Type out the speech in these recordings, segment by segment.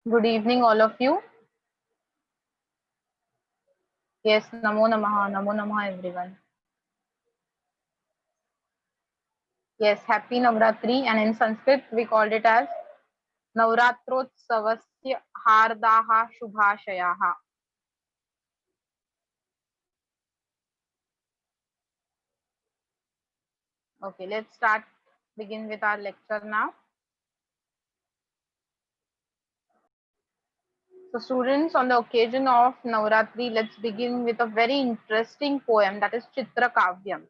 Good evening, all of you. Yes, Namo Namaha, everyone. Yes, happy Navratri, and in Sanskrit we called it as Navratrotsavasya Hardaha Shubhashayaha. Okay, let's begin with our lecture now. So, students, on the occasion of Navratri, let's begin with a very interesting poem, that is Chitra Kavyam.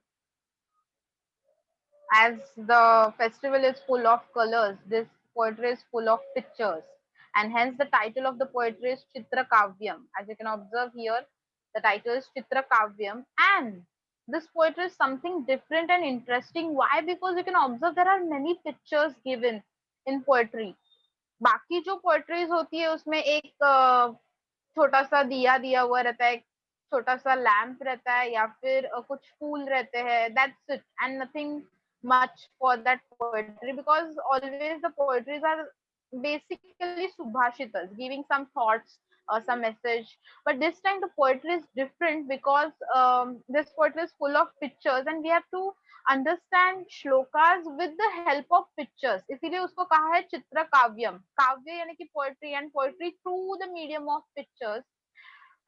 As the festival is full of colors, this poetry is full of pictures, and hence the title of the poetry is Chitra Kavyam. As you can observe here, the title is Chitra Kavyam, and this poetry is something different and interesting. Why? Because you can observe there are many pictures given in poetry. बाकी जो poetries होती है उसमें एक छोटा सा दिया दिया हुआ रहता है, एक छोटा सा लैंप रहता है, या फिर कुछ फूल रहते हैं, that's it, and nothing much for that poetry, because always the poetries are basically subhashitas, giving some thoughts or some message. But this time the poetry is different because this poetry is full of pictures, and we have to understand shlokas with the help of pictures. इसीलिए उसको कहा है चित्र काव्यम. काव्य यानी कि poetry, and poetry through the medium of pictures.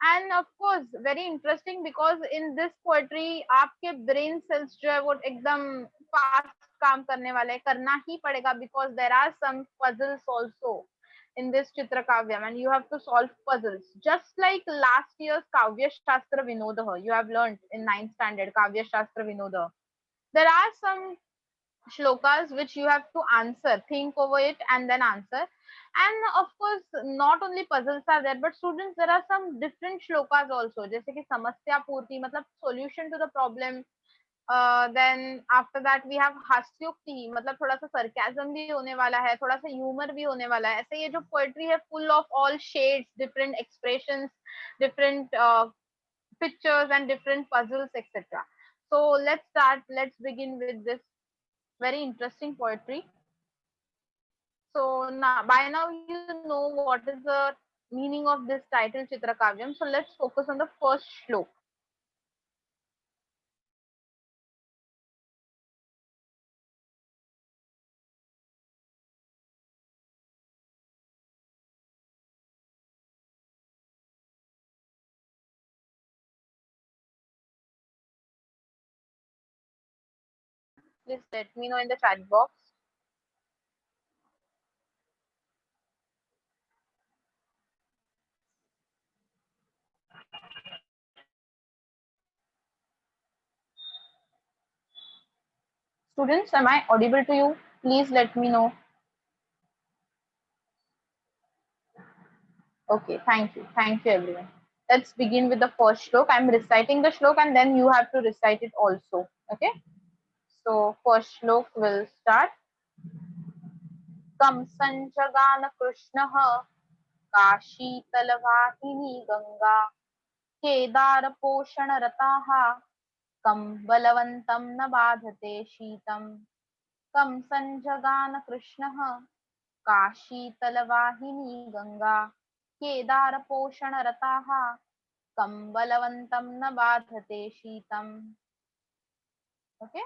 End of course very interesting, because in this poetry आपके brain cells जो है वो एकदम फास्ट काम करने वाले, करना ही पड़ेगा, because there are some puzzles also in this Chitra Kavyam, and you have to solve puzzles. Just like last year's Kavya Shastra Vinodah, you have learned in 9th standard Kavya Shastra Vinodah. There are some shlokas which you have to answer, think over it and then answer. And of course not only puzzles are there, but students, there are some different shlokas also, जैसे कि समस्या पूर्ति मतलब solution to the problem. Then after that we have हास्योक्ति, मतलब थोड़ा सा sarcasm भी होने वाला है, थोड़ा सा humor भी होने वाला है. ऐसे ये जो poetry है full of all shades, different expressions, different pictures and different puzzles, etc. So let's begin with this very interesting poetry. So now, by now you know what is the meaning of this title Chitra Kavyam. So let's focus on the first shlok. Please let me know in the chat box. Students, am I audible to you? Please let me know. Okay, thank you. Thank you everyone. Let's begin with the first shlok. I'm reciting the shlok and then you have to recite it also. Okay. So first shlok will start. Kam sanjagana Krishnaha काशीतलवाहिनी Ganga Kedar पोषण रताः कं बलवन्तं न बाधते शीतं कं संजगान कृष्णः काशीतलवाहिनी गंगा केदार पोषण रताः कं बलवन्तं न बाधते शीतम. ओके,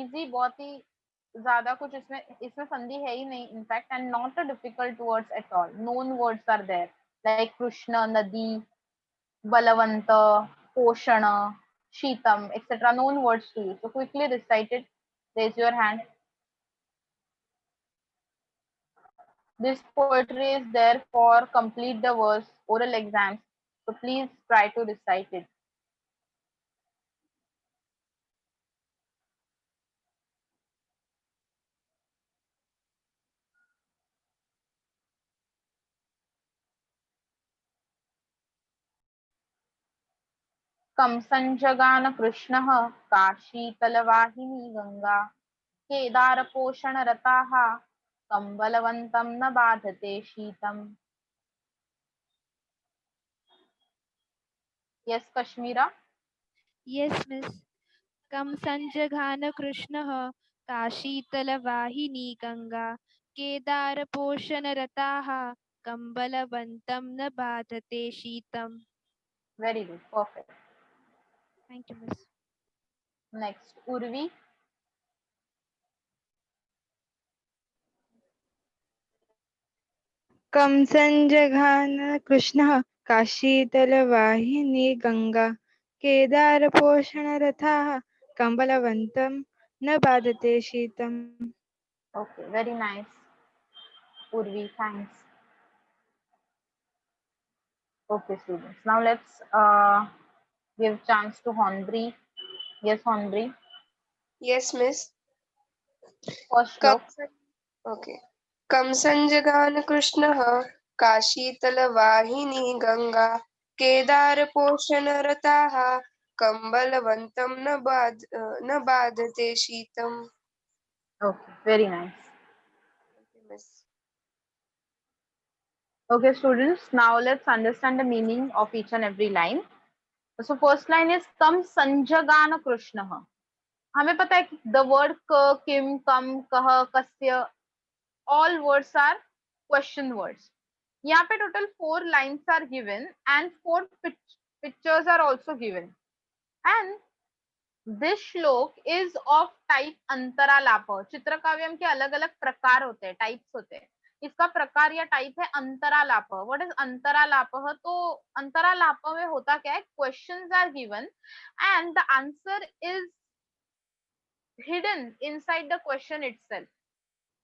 इजी, बहुत ही ज्यादा कुछ इसमें इसमें संधि है ही नहीं in fact, and not a difficult words at all. Known words are there like Krishna, nadi, Balavanta, Poshana, Sheetam, etc. Known words to you. So quickly recite it. Raise your hand. This poetry is there for complete the verse oral exams. So please try to recite it. कम संजगान कृष्ण काशी तलवाहिनी गंगा केदार पोषण रताः कम बलवंतं न बाधते शीतम. Yes, Kashmira. Yes, miss. Kam sanjagana Krishnaha Kashitala Vahini Ganga Kedara Poshana Rataha कंबलवन्तं न बाधते शीतम्. Very good. Perfect. Thank you, Miss. Next, Urvi. कंसञ्जघान कृष्णः काशीतलवाहिनी गङ्गा केदारपोषणरथाः कम्बलवन्तं न बाधते शीतम्. Okay, very nice. Urvi, thanks. Okay, students. Now let's give chance to Honbri. Yes, Honbri. Yes, miss. First shlok. Kamsan, okay. कंसञ्जगान कृष्णः काशीतलवाहिनी गङ्गा केदारपोषणरताः कम्बलवन्तं न बाधते शीतम्. Okay, very nice. Miss. Okay, students. Now let's understand the meaning of each and every line. So first line is Kam Sanjagana Krishna. हमें पता है कि the word क, किम, कम, कह, कस्य, all words are question words. यहाँ पे total 4 lines are given and 4 pictures are also given. And this श्लोक is of type अंतरालाप. चित्रकाव्यम के अलग अलग प्रकार होते हैं, टाइप्स होते हैं. इसका प्रकार या टाइप है अंतरालाप. What is अंतरालाप? तो अंतरालाप में होता क्या है, questions are given and the answer is hidden inside the question itself.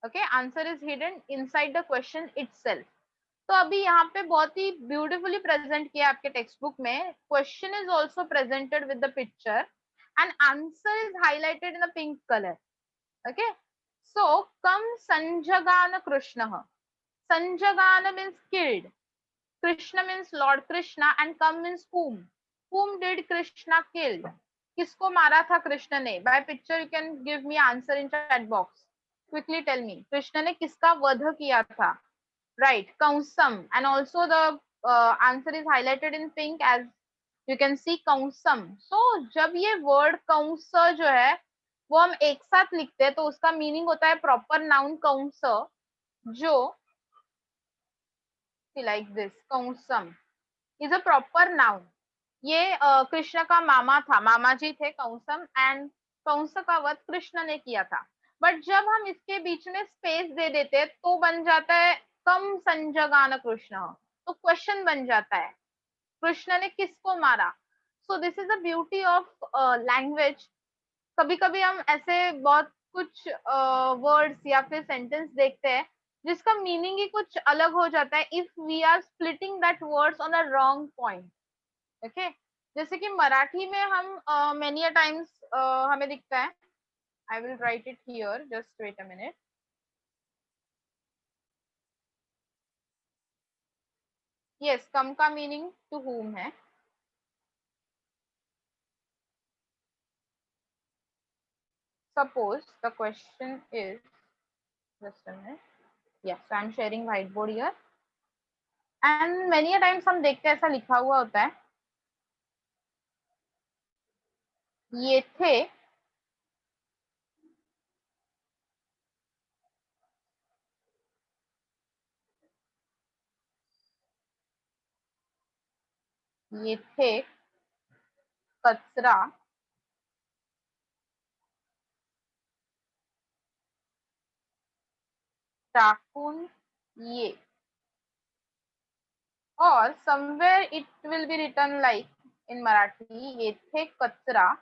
Okay, answer is hidden inside the question itself. तो अभी यहाँ पे बहुत ही ब्यूटीफुली प्रेजेंट किया आपके टेक्स्ट बुक में. Question is also presented with the picture and answer is highlighted in the pink color. Okay, so kam sanjagana Krishna. Sanjagana means killed, Krishna means Lord Krishna, and kam means whom did Krishna kill? किसको मारा था कृष्ण ने? By picture you can give me answer in chat box. Quickly tell me, Krishna ने किसका वध किया था? Right, Kausam. And also the answer is highlighted in pink as you can see Kausam. So जब ये word कंस जो है वो हम एक साथ लिखते हैं तो उसका मीनिंग होता है प्रॉपर नाउन कंस, जो like this. Kausam is a proper noun. ये कृष्ण का मामा था, मामा जी थे कंसम, एंड कंस का वध कृष्ण ने किया था. बट जब हम इसके बीच में स्पेस दे देते हैं तो बन जाता है कम संजगान कृष्ण. तो क्वेश्चन बन जाता है कृष्ण ने किसको मारा. So this is the beauty of language. कभी कभी हम ऐसे बहुत कुछ वर्ड्स या फिर सेंटेंस देखते हैं जिसका मीनिंग ही कुछ अलग हो जाता है if we are splitting that words on a wrong point. Okay, जैसे कि मराठी में हम मेनी अ टाइम्स हमें दिखता है. I will write it here, just wait a minute. Yes, कम का मीनिंग टू whom है. Suppose the question is, just a minute. Yes, so I'm sharing whiteboard here. And many a times हम देखते हैं ऐसा लिखा हुआ होता है, येथे येथे कचरा टाकून ये. Or somewhere it will be written like in Marathi, येथे कचरा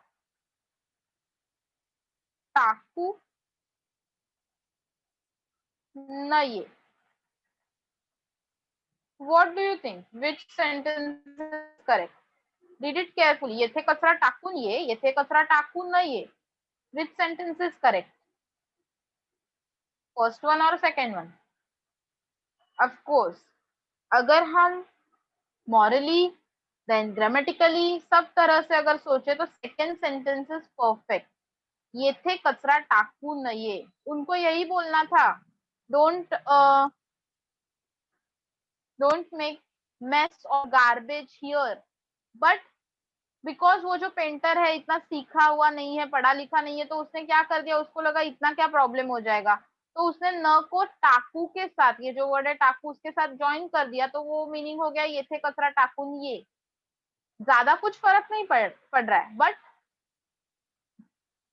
टाकू नये. What do you think? Which sentence is correct? Read it carefully. येथे कचरा टाकून ये, येथे कचरा टाकू नये. Which sentence is correct? First one or second one? Of course, अगर हम morally then grammatically सब तरह से अगर सोचे तो second sentence is perfect. येथे कचरा टाकू नये, उनको यही बोलना था. Don't make mess or garbage here. But because वो जो पेंटर है इतना सीखा हुआ नहीं है, पढ़ा लिखा नहीं है, तो उसने क्या कर दिया, उसको लगा इतना क्या प्रॉब्लम हो जाएगा, तो उसने न को टाकू के साथ, ये जो वर्ड है टाकू, उसके साथ ज्वाइन कर दिया, तो वो मीनिंग हो गया ये थे कचरा टाकून ये। ज्यादा कुछ फर्क नहीं पड़ रहा है, बट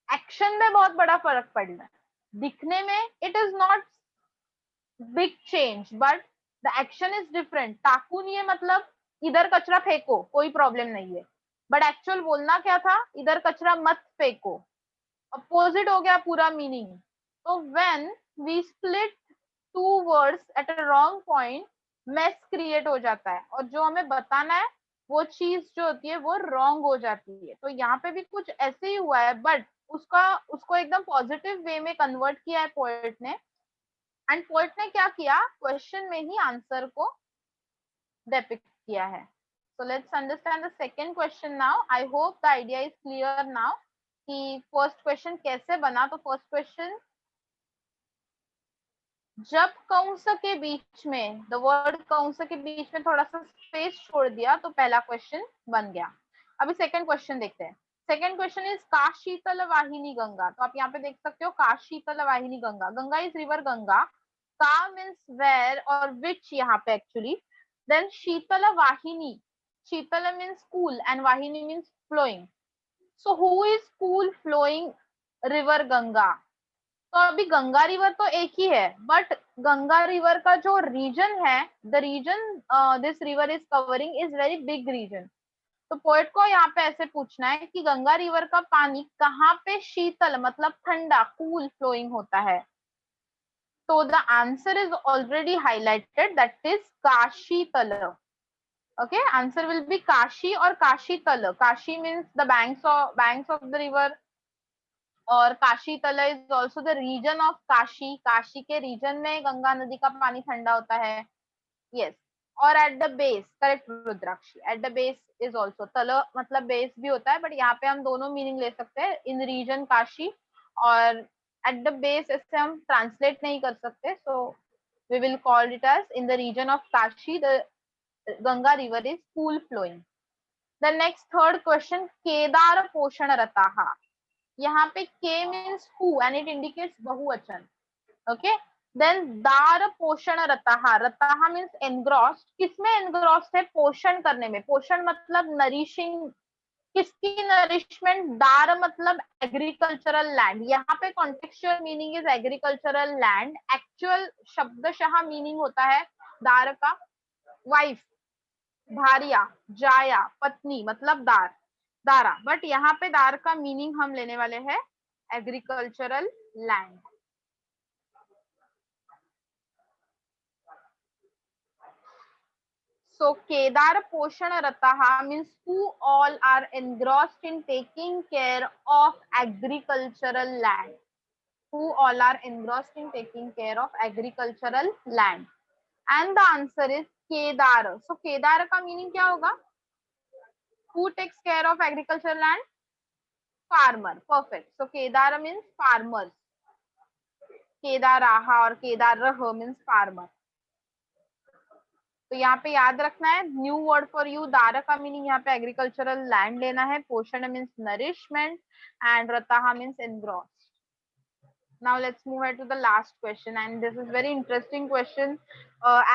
एक्शन में बहुत बड़ा फर्क पड़ रहा है। दिखने में it is not big change, but the action is different. टाकून ये मतलब इधर कचरा फेंको, कोई प्रॉब्लम नहीं है, बट एक्चुअल बोलना क्या था, इधर कचरा मत फेंको। अपोजिट हो गया पूरा मीनिंग। तो when we split two words at a wrong point, mess create हो जाता है, और जो हमें बताना है वो चीज जो होती है वो रॉन्ग हो जाती है। तो यहाँ पे भी कुछ ऐसे ही हुआ है, बट उसको एकदम पॉजिटिव वे में कन्वर्ट किया है पोएट ने। एंड पोएट ने क्या किया, क्वेश्चन में ही आंसर को डिपिक्ट किया है। So let's understand the second question now. I hope the idea is clear now कि first question कैसे बना। तो first question, जब कंस के बीच में, द वर्ड कंस के बीच में थोड़ा सा स्पेस छोड़ दिया तो पहला क्वेश्चन बन गया। अभी सेकंड क्वेश्चन देखते हैं। सेकंड क्वेश्चन इज काशीतल वाहिनी गंगा। तो आप यहाँ पे देख सकते हो काशीतल वाहिनी गंगा। Ganga is river Ganga. का मीन्स वेयर और विच यहाँ पे actually. Then sheetal vahini, sheetal means cool and vahini means flowing. So who is cool flowing river Ganga? तो अभी गंगा रिवर तो एक ही है, बट गंगा रिवर का जो रीजन है, the region this river is covering is very big region. तो पोएट को यहाँ पे ऐसे पूछना है कि गंगा रिवर का पानी कहाँ पे शीतल मतलब ठंडा, कूल फ्लोइंग होता है। तो the answer is already highlighted, that is काशी तल। ओके, आंसर विल बी काशी और काशी तल। काशी means the banks of the river, और काशी तला is also the region of Kashi. Kashi के रीजन में गंगा नदी का पानी ठंडा होता है। यस, और at the base, correct Rudrakshi, at the base is also, तल मतलब बेस भी होता है, बट यहाँ पे हम दोनों मीनिंग ले सकते हैं, इन रीजन काशी और एट द बेस। इससे हम ट्रांसलेट नहीं कर सकते, so we will call it as in the region of Kashi the Ganga river is cool flowing. The next third question, kedar poshan rataha. यहाँ पे के means who and it indicates bahuvachan. Okay, then dar poshan rataha. Rataha means engrossed. किसमें engrossed है? पोषण करने में। पोषण मतलब नरिशिंग। किसकी नरिशमेंट? दार मतलब एग्रीकल्चरल लैंड। यहाँ पे contextual meaning is agricultural land. Actual शब्दशः मीनिंग होता है दार का वाइफ, भारिया, जाया, पत्नी मतलब दार, दारा। बट यहाँ पे दार का मीनिंग हम लेने वाले हैं agricultural land. So Kedar Poshan Rataha means who all are engrossed in taking care of agricultural land. Who all are engrossed in taking care of agricultural land. And the answer is Kedar. So Kedar का meaning क्या होगा? Who takes care of agricultural land? Farmer. Perfect. So Kedar means farmers. Kedaraha और Kedarah means farmer. तो यहाँ पे याद रखना है, न्यू वर्ड फॉर यू, दारा का मीनिंग यहाँ पे एग्रीकल्चरल लैंड लेना है, पोषण मीन्स नरिशमेंट एंड रताहा means engrossed. Now let's move to the last question and this is very interesting question.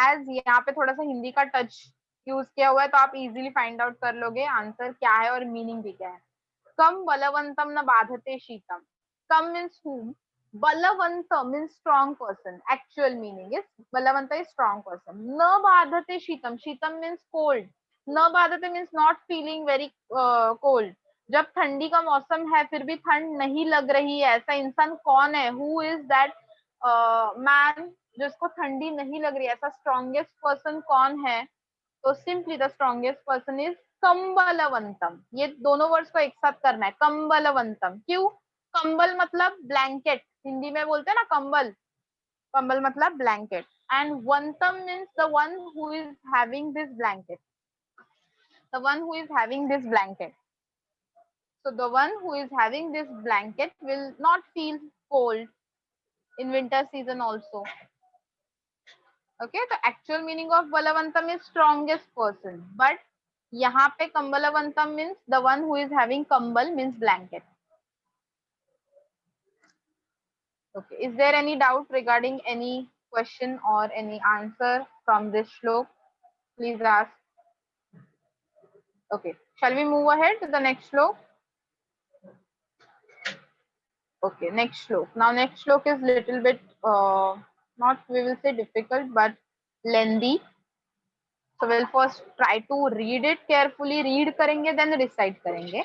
As यहाँ पे थोड़ा सा हिंदी का टच यूज किया हुआ है, तो आप इजीली फाइंड आउट कर लोगे आंसर क्या है और मीनिंग भी क्या है। कम बलवंतम न बाधते शीतम। Come means whom, Balavanta means strong person. Actual meaning is Balavanta is strong person. Na badhate shitam. Shitam means cold. Na badhate means not feeling very cold. जब ठंडी का मौसम है फिर भी ठंड नहीं लग रही है, ऐसा इंसान कौन है? Who is that man जिसको ठंडी नहीं लग रही है? ऐसा स्ट्रॉन्गेस्ट पर्सन कौन है? तो simply the strongest person is कंबलवंतम। ये दोनों वर्ड्स को एक साथ करना है, कंबलवंतम। क्यों? कंबल मतलब ब्लैंकेट, हिंदी में बोलते हैं ना कंबल, कंबल मतलब ब्लैंकेट। एंड वंतम means the one who is having this blanket, the one who is having this blanket. So the one who is having this blanket will not feel cold in winter season also. Okay, the actual meaning of Balavantam is strongest person, but यहाँ पे Kambalavantam means the one who is having kambal means blanket. Okay, is there any doubt regarding any question or any answer from this shlok? Please ask. Okay, shall we move ahead to the next shlok? Okay, next shlok. Now next shlok is little bit not, we will say difficult, but lengthy. So we'll first try to read it carefully. Read करेंगे then recite करेंगे.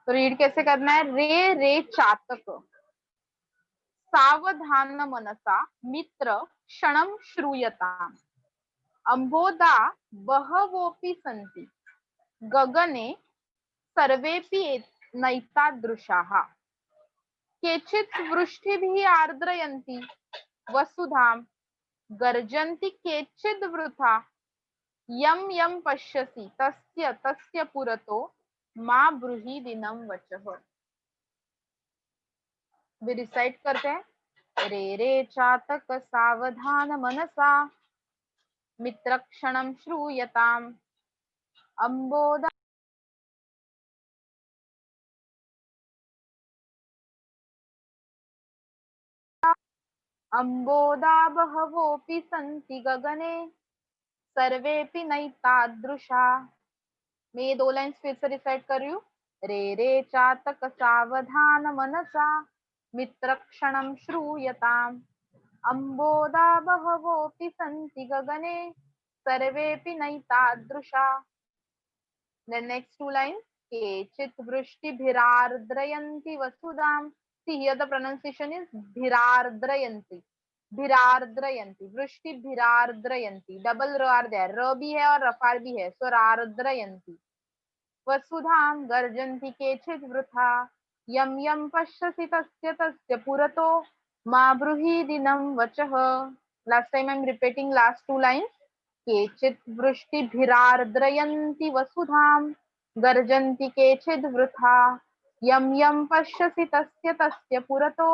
तो read कैसे करना है? रे रे चातक सावधान मनसा मित्र क्षणं श्रूयताम् अम्बोदा बहवोऽपि सन्ति गगने सर्वेऽपि नैतादृशाः केचित् वृष्टिभिः आर्द्रयन्ति वसुधां गर्जन्ति केचिद् वृथा यं यं पश्यसि तस्य तस्य पुरतो मा ब्रूहि दिनं वचः. भी रिसाइट करते हैं. रे रे चातक सावधान मनसा मित्रक्षणं श्रूयताम् अम्बोदा अम्बोदा बहवोऽपि सन्ति गगने सर्वेऽपि नैतादृशा. मैं ये 2 लाइन्स फिर से रिसाइट कर रही हूँ. रे रे चातक सावधान मनसा मित्रक्षणं श्रूयताम् अम्बोदा बहवोऽपि सन्ति गगने सर्वेऽपि नैतादृशा. The next 2 lines. केचित् वृष्टिभिरार्द्रयन्ति वसुधां. See here the pronunciation is भिरार्द्रयन्ति. भिरार्द्रयन्ति. वृष्टिभिरार्द्रयन्ति. Double r are there. र भी है और रफार भी है. So रार्द्रयन्ति. वसुधां गर्जन्ति केचित् वृथा यं यं पश्यसि तस्य तस्य पुरतो मा ब्रूहि दिनं वचः. Last time I am repeating last 2 lines. केचित् वृष्टिभिरार्द्रयन्ति वसुधां गर्जन्ति केचिद् वृथा यं यं पश्यसि तस्य तस्य पुरतो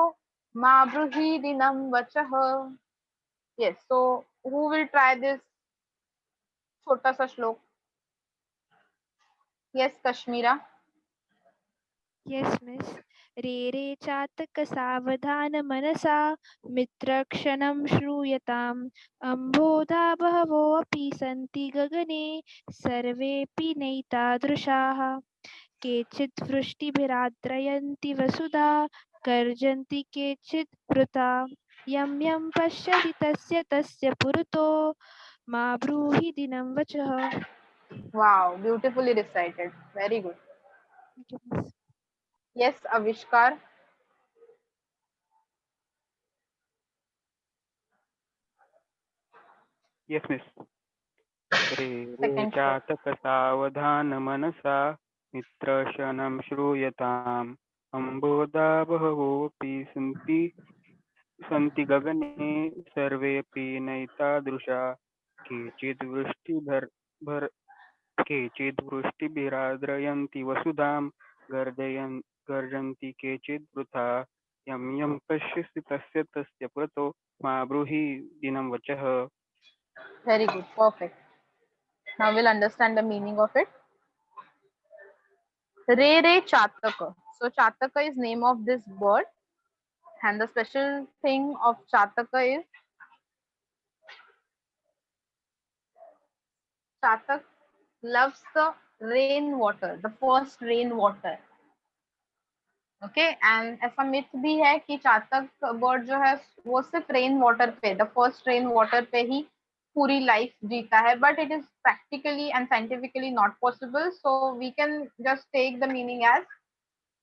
मा ब्रूहि दिनं वचः. Yes, so who will try this छोटा सा श्लोक? Yes, Kashmira. Yes, miss. रे रे चातक सावधान मनसा मित्रक्षणं श्रूयताम् अम्बोधा बहवोऽपि सन्ति गगने सर्वेऽपि नैतादृशाः केचित् वृष्टिभिरार्द्रयन्ति वसुधा गर्जन्ति केचित् वृथा यं यं पश्यति तस्य तस्य पुरतो मा ब्रूहि दिनं वचः. Wow, beautifully recited. Very good. Thank you, miss. Yes, Avishkar. Yes, miss. रे रे Second shloka. चातक सावधान मनसा मित्रशनं श्रूयताम् अम्बोदा बहवोऽपि सन्ति गगने सर्वेऽपि नैतादृशा केचिद् वृष्टिभिरार्द्रयन्ति वसुधां गर्जन्ति केचिद् वृथा यं यं पश्यसि तस्य तस्य पुरतो मा ब्रूहि दिनं वचः. Very good. Perfect. Now we'll understand the meaning of it. Re Re Chataka. So Chataka is name of this bird, and the special thing of Chataka is Chatak loves the rainwater, the first rainwater. Okay, and ऐसा myth भी है कि चातक bird जो है वो सिर्फ rain water पे, the first rain water पे ही पूरी लाइफ जीता है, but it is practically and scientifically not possible. So we can just take the meaning as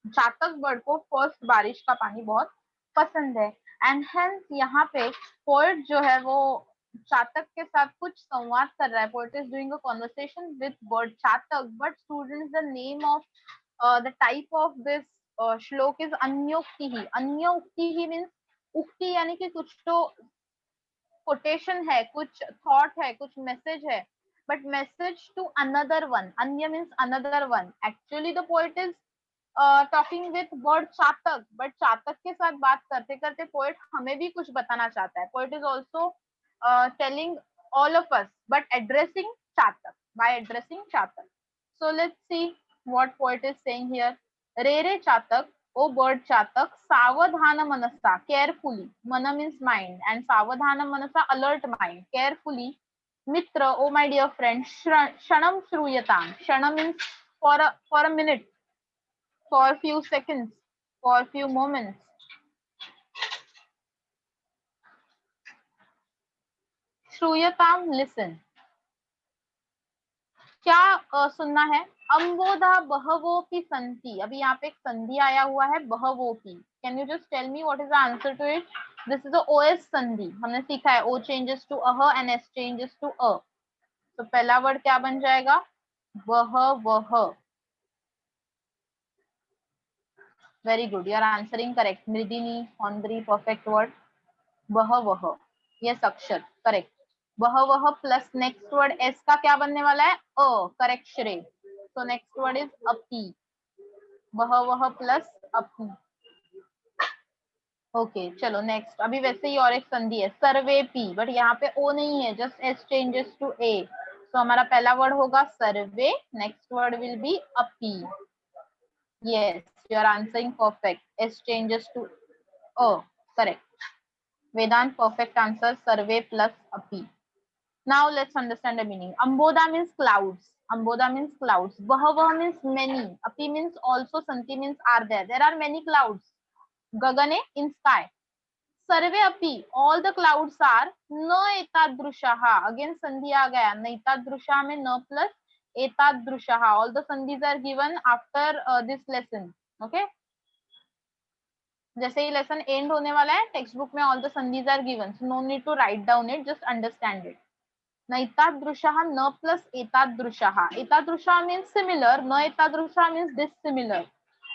chatak bird को फर्स्ट बारिश का पानी बहुत पसंद है, एंड हेंस यहाँ पे पोएट जो है वो चातक के साथ कुछ संवाद कर रहा है. Poet is doing a conversation with bird chatak, but students the name of the type of this shloka is anyokti ही. अन्योक्ति ही मीन्स उक्ति यानी कि कुछ तो कोटेशन है, कुछ थॉट है, कुछ मैसेज है, but message to another one. अन्य means another one. Actually the poet is talking with bird chatak, but चातक के साथ बात करते करते पोएट हमें भी कुछ बताना चाहता है. Poet is also telling all of us, but addressing Chatak, by addressing Chatak. So let's see what poet is saying here. Re Re Chatak O bird chatak सावधान मनसा carefully, mana means mind and सावधान मनसा alert mind, carefully. Mitra, oh my dear friend, shanam shruyatam, shana means for a minute, for a few seconds, for a few moments. श्रूयताम listen. क्या सुनना है? अम्बोधा बहवोपि संति, अभी यहाँ पे एक संधि आया हुआ है बहवोपि. Can you just tell me what is the answer to it? This is ओएस संधि, हमने सीखा है ओ चेंजेस टू अह एंड एस चेंजेस टू अ. तो पहला वर्ड क्या बन जाएगा? बहवह. Very good, you are answering correct. Mridini, Aindri, perfect word. बहवह, यस अक्षर करेक्ट. बहवह प्लस नेक्स्ट वर्ड एस का क्या बनने वाला है? अ, करेक्ट श्रेय. सो नेक्स्ट वर्ड इज अपी. बहवह प्लस अपी. ओके चलो नेक्स्ट. अभी वैसे ही और एक संधि है सर्वे पी, बट यहाँ पे ओ नहीं है, just S changes to A. तो हमारा पहला वर्ड होगा सर्वे, next word will be api. Yes, you are answering perfect. S changes to O, correct. Vedant, perfect answer. Survey plus api. Now let's understand the meaning. Amboda means clouds. Amboda means clouds. Bahava means many. Api means also. Santi means are there. There are many clouds. Gagane, in sky. Sarve api, all the clouds are na etadrushaha. Again sandhi aa gaya. Na etadrushaha mein na plus etadrushaha. All the sandhis are given after this lesson. Okay. जैसे ही lesson and होने वाला है, text book में all the संधीज are given, so no need to write down it, just understand it. नैतादृशः न plus एतादृशः. एतादृशः मीन्स सिमिलर, न एतादृशः means dissimilar.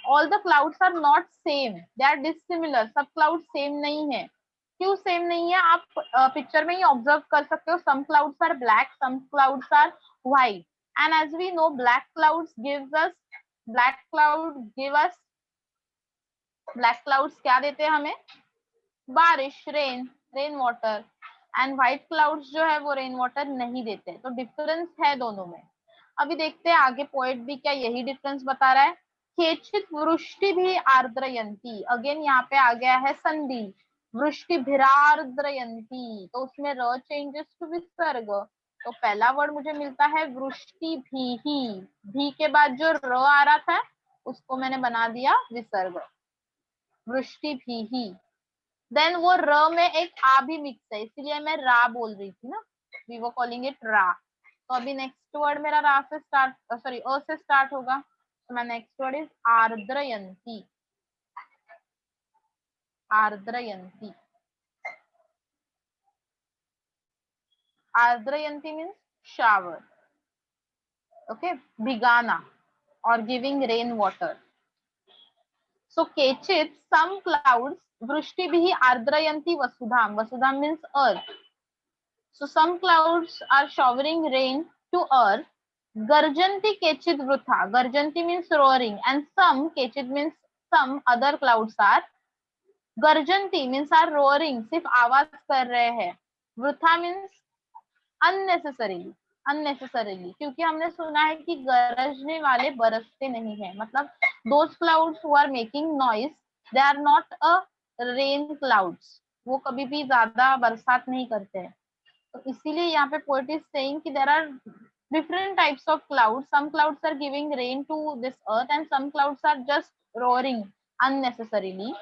All the clouds are not same, they are dissimilar. सब क्लाउड सेम नहीं है. क्यों सेम नहीं है? आप पिक्चर में ही ऑब्जर्व कर सकते हो. Some clouds are black, some clouds are white. And as we know black clouds give us black clouds क्या देते हैं हमें? बारिश, rain water. And white clouds जो है वो रेन वाटर नहीं देते. तो डिफरेंस है दोनों में. अभी देखते हैं आगे पोएट भी क्या यही डिफरेंस बता रहा है. केचित वृष्टि भी आर्द्रयंती. अगेन यहाँ पे आ गया है संधि. वृष्टि भिरार्द्रयंती, तो उसमें र चेंजेस टू विसर्ग. तो पहला वर्ड मुझे मिलता है वृष्टि भी ही. भी के बाद जो र आ रहा था उसको मैंने बना दिया विसर्ग. वृष्टि भी ही. देन वो र में एक आ भी मिक्स है, इसलिए मैं रा बोल रही थी ना. वी वर कॉलिंग इट रा. तो अभी नेक्स्ट वर्ड मेरा रा से स्टार्ट, सॉरी अ से स्टार्ट होगा. तो माय नेक्स्ट वर्ड इज आर्द्रयंती. आर्द्रयंती. आर्द्रयंती मीन्स शावर. ओके, भिगाना और giving rain water. So Kechit, some clouds, Vrishti bihi ardrayanti vasudham. Vasudham means earth. So some clouds are showering rain to earth. Garjanti Kechit vrutha. Garjanti means roaring, and some Kechit means some other clouds are. Garjanti means are roaring, सिर्फ आवाज कर रहे हैं. Vrutha means unnecessarily. Unnecessarily, क्योंकि हमने सुना है कि गरजने वाले बरसते नहीं है. मतलब those clouds who are making noise, they are not a rain clouds. वो कभी भी ज्यादा बरसात नहीं करते हैं. तो इसीलिए यहाँ पे poet is saying कि there are different types of clouds. Some clouds are giving rain to this earth and some clouds are just roaring unnecessarily.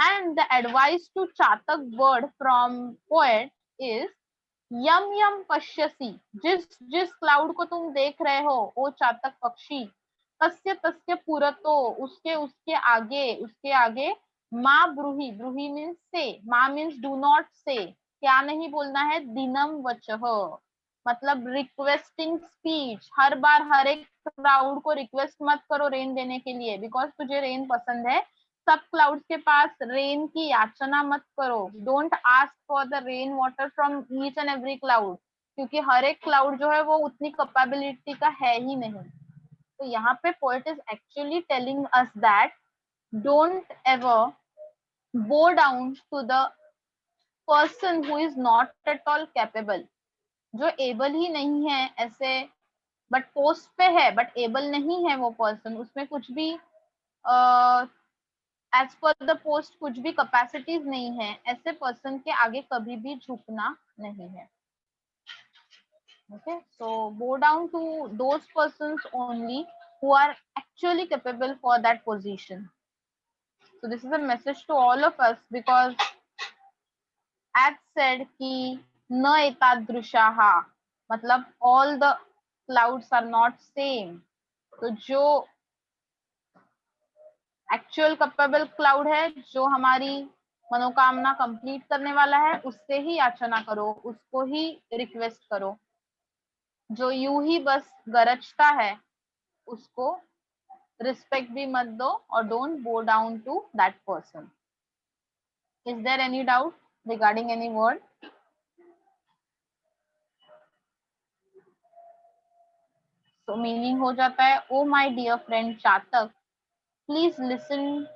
And the advice to Chatak bird from poet is यम यम पश्यसी. जिस जिस cloud को तुम देख रहे हो ओ चातक पक्षी. तस्य तस्य पुरतो, उसके उसके आगे माँ ब्रूही. ब्रूही मीन्स से, माँ मीन्स डू नॉट से. क्या नहीं बोलना है? दिनम वचः, मतलब रिक्वेस्टिंग स्पीच. हर बार हर एक क्लाउड को रिक्वेस्ट मत करो रेन देने के लिए, बिकॉज तुझे रेन पसंद है. सब क्लाउड्स के पास रेन की याचना मत करो. Don't ask for the rain water from each and every cloud, क्योंकि हर एक क्लाउड जो है वो उतनी कैपेबिलिटी का है ही नहीं. तो यहाँ पे poet is actually telling us that don't ever bow down to the person who is not at all capable. जो एबल ही नहीं है ऐसे, बट पोस्ट पे है बट एबल नहीं है वो पर्सन, उसमें कुछ भी एज पर द पोस्ट कुछ भी कैपेसिटीज नहीं है, ऐसे पर्सन के आगे कभी भी झुकना नहीं है. Okay, so bow down to those persons only who are actually capable for that position. So this is a message to all of us, because as said कि न एतादृशाहा, मतलब all the clouds are not same. तो जो actual capable cloud है, जो हमारी मनोकामना complete करने वाला है, उससे ही याचना करो, उसको ही रिक्वेस्ट करो. जो यूं ही बस गरजता है, उसको रिस्पेक्ट भी मत दो, और don't bow down to that person. Is there any doubt regarding any word? तो मीनिंग हो जाता है, O my dear friend chatak, please listen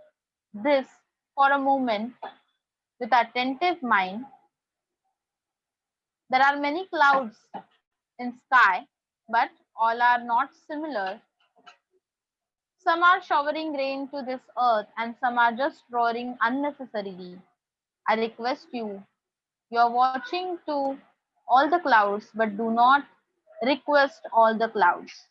this for a moment with attentive mind. There are many clouds in sky, but all are not similar. Some are showering rain to this earth, and some are just roaring unnecessarily. I request you, you are watching to all the clouds, but do not request all the clouds,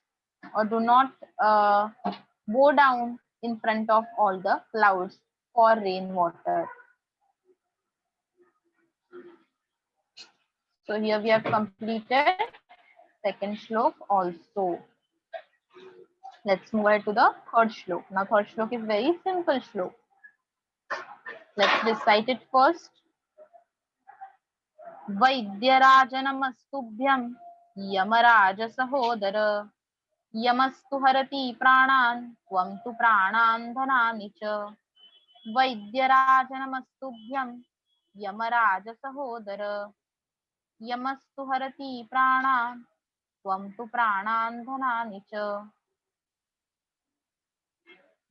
or do not bow down in front of all the clouds for rainwater. So here we have completed second shlok also. Let's move ahead to the third shlok. Now third shlok is very simple shlok. Let's recite it first. वैद्यराजनमस्तुभ्यं यमराज सहोदर, यमस्तु हरति प्राणान् त्वं तु प्राणान् धनानि च. वैद्यराजनमस्तुभ्यं यमराज सहोदर, यमस्तु हरति प्राणान् त्वं तु प्राणान् धनानि च.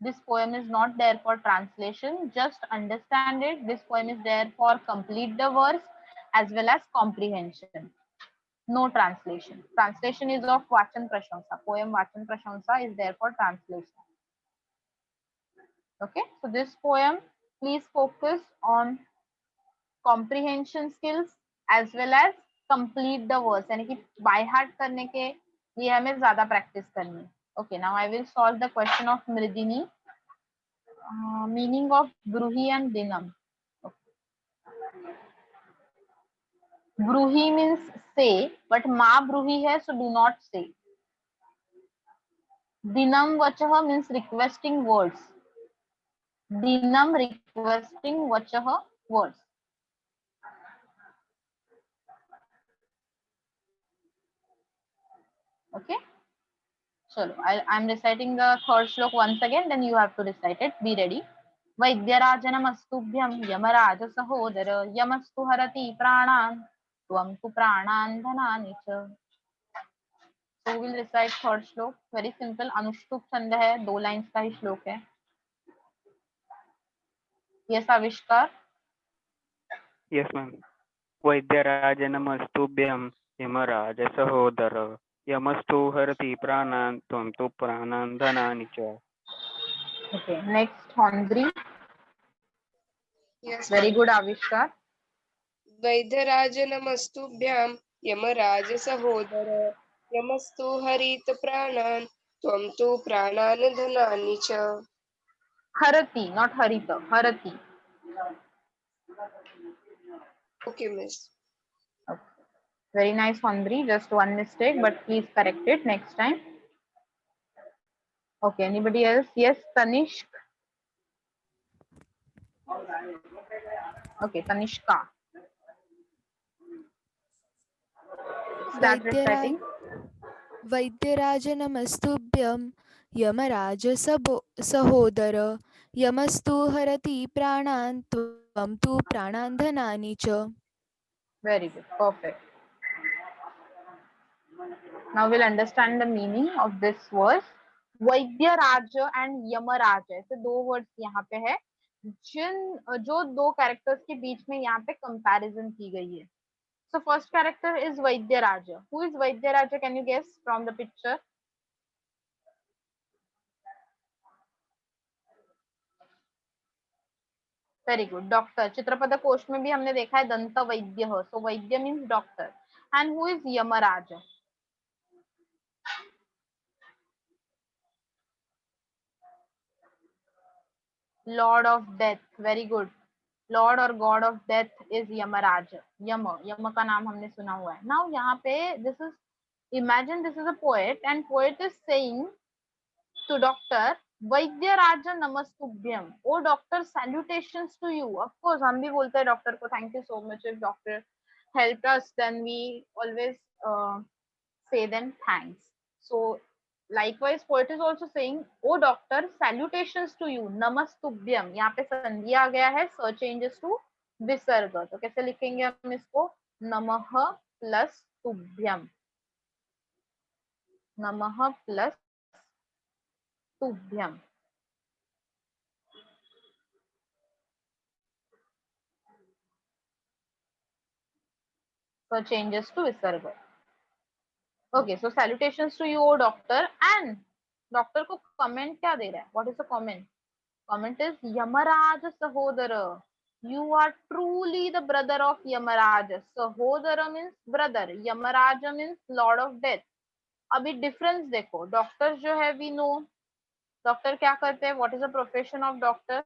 This poem is not there for translation, just understand it. This poem is there for complete the verse as well as comprehension. No translation. Translation is of Vachan Prashamsa. Poem Vachan Prashamsa is there for translation. Okay, so this poem, please focus on comprehension skills as well as complete the verse. यानी कि by heart करने के लिए हमें ज़्यादा practice करनी. Okay, now I will solve the question of Mridini. Meaning of Bruhi and Dinam. Bruhi means say, but Ma Bruhi hai, so do not say. Dinam Vachaha means requesting words. Dinam requesting Vachaha words. Okay. So I'm reciting the third shlok once again, then you have to recite it. Be ready. वैद्यराजनमस्तुभ्यं Yamraj सहोदर, यमस्तु हरति प्राणान् त्वं तु प्राणान् धनानि च. So we will recite third श्लोक. Very simple. अनुष्टुप छंद है, 2 लाइन्स का ही श्लोक है. Yes, आविष्कार. Yes, ma'am. वैद्यराजनमस्तुभ्यं यमराज सहोदर, यमस्तु हरति प्राणान् त्वं तु प्राणान् धनानि च. Okay, next Hondri. Yes, Very ma'am. good, आविष्कार. वैद्यराजनमस्तुभ्यां यमराज सहोदर, यमस्तु हरित प्राणान् त्वं तु प्राणान् धनानि च. हरति, not harita. हरति. Okay, miss. Okay. Very nice, Hondri. Just one mistake, but please correct it next time. Okay, anybody else? Yes, Tanishk. Okay, Tanishka. Start reciting. वैद्यराजनमस्तुभ्यं Yamraj सहोदर, यमस्तु हरति प्राणान् त्वं तु प्राणान् धनानि च. Very good. Perfect. Now we'll understand the meaning of this verse. Vaidya Raj and Yamraj, ऐसे 2 words यहाँ पे है, जो 2 कैरेक्टर्स के बीच में यहाँ पे कंपैरिजन की गई है. So first character is vaidya Raj. Who is vaidya raj? Can you guess from the picture? Very good, doctor. चित्रपद कोश में भी हमने देखा है दंत वैद्य, so vaidya means doctor. And who is Yamraj? Lord of death, very good. Lord और god of death is Yamraj. Yam, Yam का नाम हमने सुना हुआ है। नाउ यहाँ पे this is, imagine this is a poet and poet is saying to doctor, वैद्यराज नमस्तुभ्यम, O doctor salutations to you। of course हम भी बोलते हैं डॉक्टर को thank you so much, if doctor helped us then we always say them thanks। so likewise poet is also saying, O doctor salutations to you, नमस्तुभ्यम। यहाँ पे संधि आ गया है, स changes to विसर्ग, तो कैसे लिखेंगे हम इसको? नमः प्लस तुभ्यम, नमः plus तुभ्यम। So changes to visarga। Okay, so salutations to you, O doctor। And doctor को comment क्या दे रहा है? What is the comment? Comment is Yamaraj Sahodara, you are truly the brother of Yamaraj। Sahodara means brother, Yamaraja means lord of death। अभी difference देखो, doctor जो है we know, doctor क्या करते हैं? What is the profession of doctor?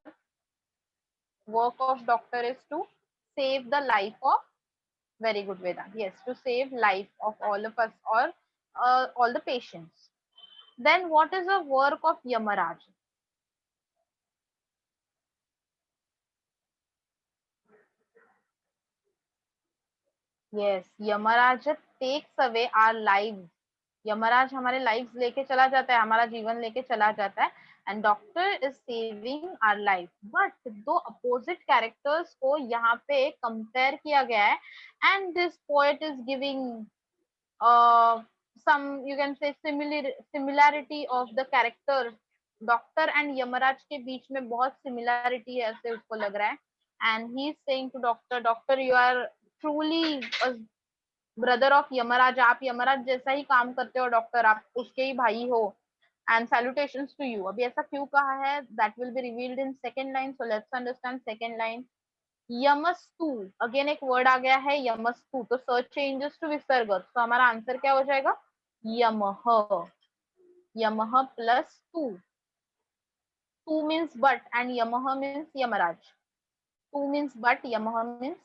Work of doctor is to save the life of, very good Vedant, yes, to save life of all of us, or all the patients। Then what is the work of Yamaraj? Yes, Yamaraj takes away our lives। Yamraj हमारे lives लेके चला जाता है, हमारा जीवन लेके चला जाता है, and doctor is saving our life. But दो अपोजिट कैरेक्टर्स को यहाँ पे कंपेयर किया गया है, and this poet is giving some, you can say, similarity of the character। Doctor and Yamraj के बीच में बहुत सिमिलैरिटी है ऐसे उसको लग रहा है, and he is saying to doctor, doctor you are truly brother of Yamraj, आप यमराज जैसा ही काम करते हो डॉक्टर, आप उसके ही भाई हो। एंड सैल्यूटेशंस टू यू, अभी ऐसा क्यों कहा है? That will be revealed in second line, so let's understand second line. यमस्तु, अगेन एक वर्ड आ गया है यमस्तु, तो सर्च चेंजेस टू विसर्ग, तो हमारा आंसर क्या हो जाएगा? यमह, यमह प्लस टू। टू मीन्स बट एंड यमह मीन्स यमराज। टू मीन्स बट, यमह मीन्स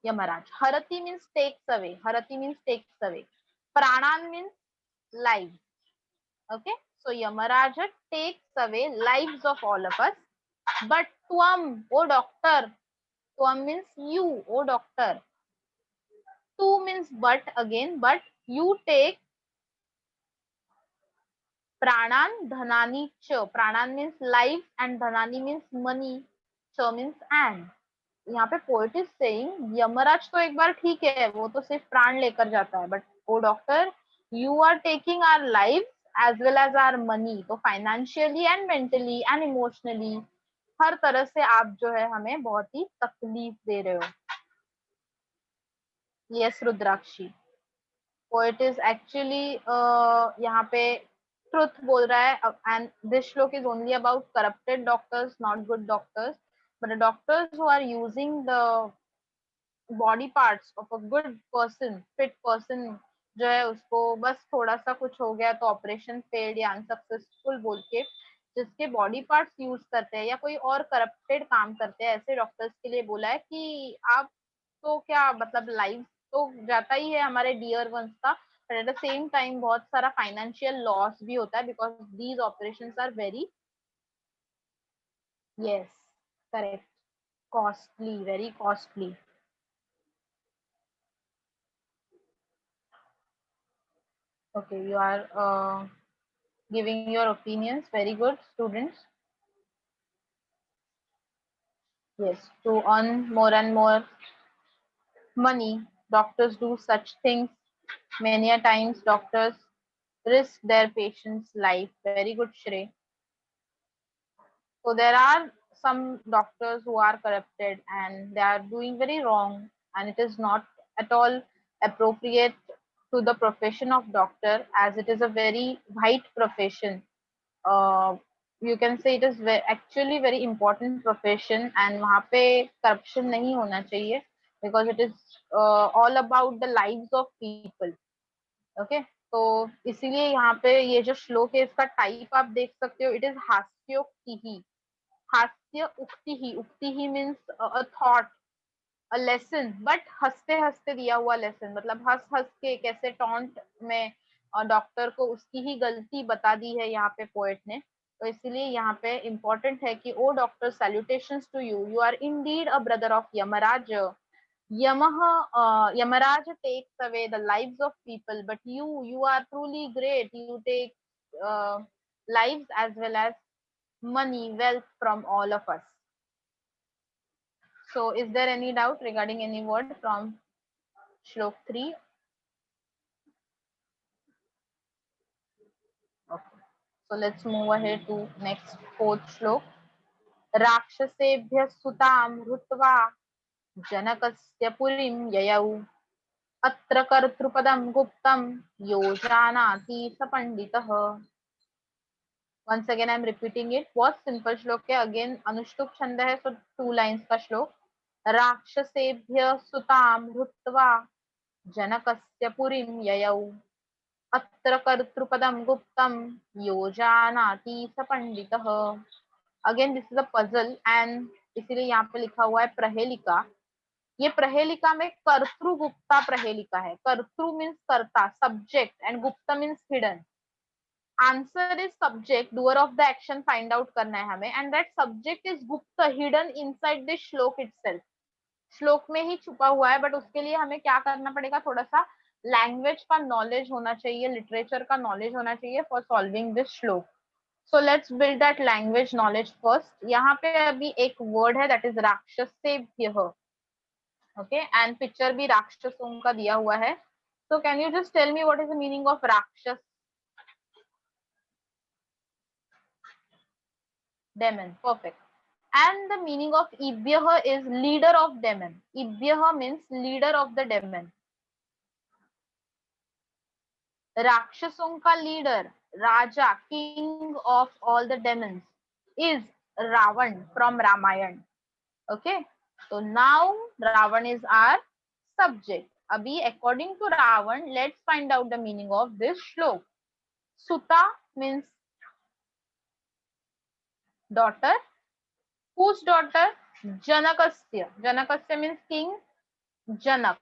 यमराज। हरति मीन्स टेक्स अवे, हरति मीन्स टेक्स अवे। प्राणान means live. Okay, so Yamaraja takes away lives of all of us, but Tvam, oh doctor, Tvam means you, oh doctor। Tu means but again, but you take pranan dhanani ch, pranan means life and dhanani means money, ch means and। यहाँ पे poet is saying Yamraj तो एक बार ठीक है, वो तो सिर्फ प्राण लेकर जाता है, but O doctor you are taking our life as well as our money, तो financially and mentally and emotionally हर तरह से आप जो है हमें बहुत ही तकलीफ दे रहे हो। Yes Rudrakshi, poet is actually यहाँ पे ट्रुथ बोल रहा है, and this shloka is only about corrupted doctors, not good doctors, but doctors who are using the body parts of a good person, fit person जो है, उसको बस थोड़ा सा कुछ हो गया तो ऑपरेशन फेल्ड या अनसक्सेसफुल बोल के जिसके बॉडी पार्ट्स यूज करते हैं या कोई और करप्टेड काम करते हैं, ऐसे डॉक्टर्स के लिए बोला है कि आप तो क्या मतलब लाइफ तो जाता ही है हमारे डियर वंस का, but at the same time बहुत सारा फाइनेंशियल लॉस भी होता है because these operations are very, yes correct, costly, very costly. Okay, you are giving your opinions, very good students। Yes, to earn more and more money doctors do such things, many a times doctors risk their patients life, very good Shrey। So there are some doctors who are corrupted and they are doing very wrong, and it is not at all appropriate to the profession of doctor, as it is a very white profession। you can say it is actually very important profession, and वहाँ पे corruption नहीं होना चाहिए, because it is all about the lives of people. Okay, तो इसीलिए यहाँ पे ये जो श्लोक है इसका टाइप आप देख सकते हो, इट इज हास्योक्ति, हास्य उक्ति ही means a thought, a lesson, but हंसते हंसते दिया हुआ लेसन, मतलब हंस हंस के कैसे टॉन्ट में डॉक्टर को उसकी ही गलती बता दी है यहाँ पे पोएट ने। तो इसीलिए यहाँ पे इम्पोर्टेंट है कि O doctor, salutations to you, you are indeed a brother of Yamaraj. Yamaraj takes away the lives of people, but you are truly great. You take uh, lives as well as money, wealth from all of us. So, is there any doubt regarding any word from Shlok 3? Okay. So, let's move ahead to next fourth Shlok. राक्षसेभ्यः सुतां हृत्वा जनकस्य पुरीं ययौ अत्र कर्तृपदं गुप्तं यो जानाति स पंडितः। Once again I'm repeating it. बहुत simple श्लोक है, again अनुष्टुप छंद है, so 2 lines का श्लोक। राक्षसेभ्य सुतां हृत्वा जनकस्य पुरीं ययौ अत्र कर्तृपदं गुप्तं यो जानाति स पंडितः। Again this is a puzzle, and इसीलिए यहाँ पे लिखा हुआ है प्रहेलिका। ये प्रहेलिका में कर्तृगुप्ता प्रहेलिका है। कर्तृ मीन्स कर्ता, subject, and Gupta means hidden. Answer is subject, doer of the action find out करना है हमें, एंड दैट सब्जेक्ट इज गुप्त, हिडन इनसाइड दिस श्लोक इटसेल्फ। श्लोक में ही छुपा हुआ है, बट उसके लिए हमें क्या करना पड़ेगा, थोड़ा सा लैंग्वेज का नॉलेज होना चाहिए, लिटरेचर का नॉलेज होना चाहिए for solving this shloka. So let's build that language knowledge first. यहाँ पे अभी एक वर्ड है दैट इज राक्षसेभ्यः। ओके, एंड पिक्चर भी राक्षसों का दिया हुआ है। So can you just tell me what is the meaning of rakshasa? Demon, perfect. And the meaning of Ibhyah is leader of demon. Ibhyah means leader of the demon. राक्षसों का leader, Raja, king of all the demons is Ravan from Ramayan. Okay, so now Ravan is our subject. Abhi according to Ravan, let's find out the meaning of this shlok. Suta means daughter. Whose daughter? Janakasya. Janakasya means king Janak.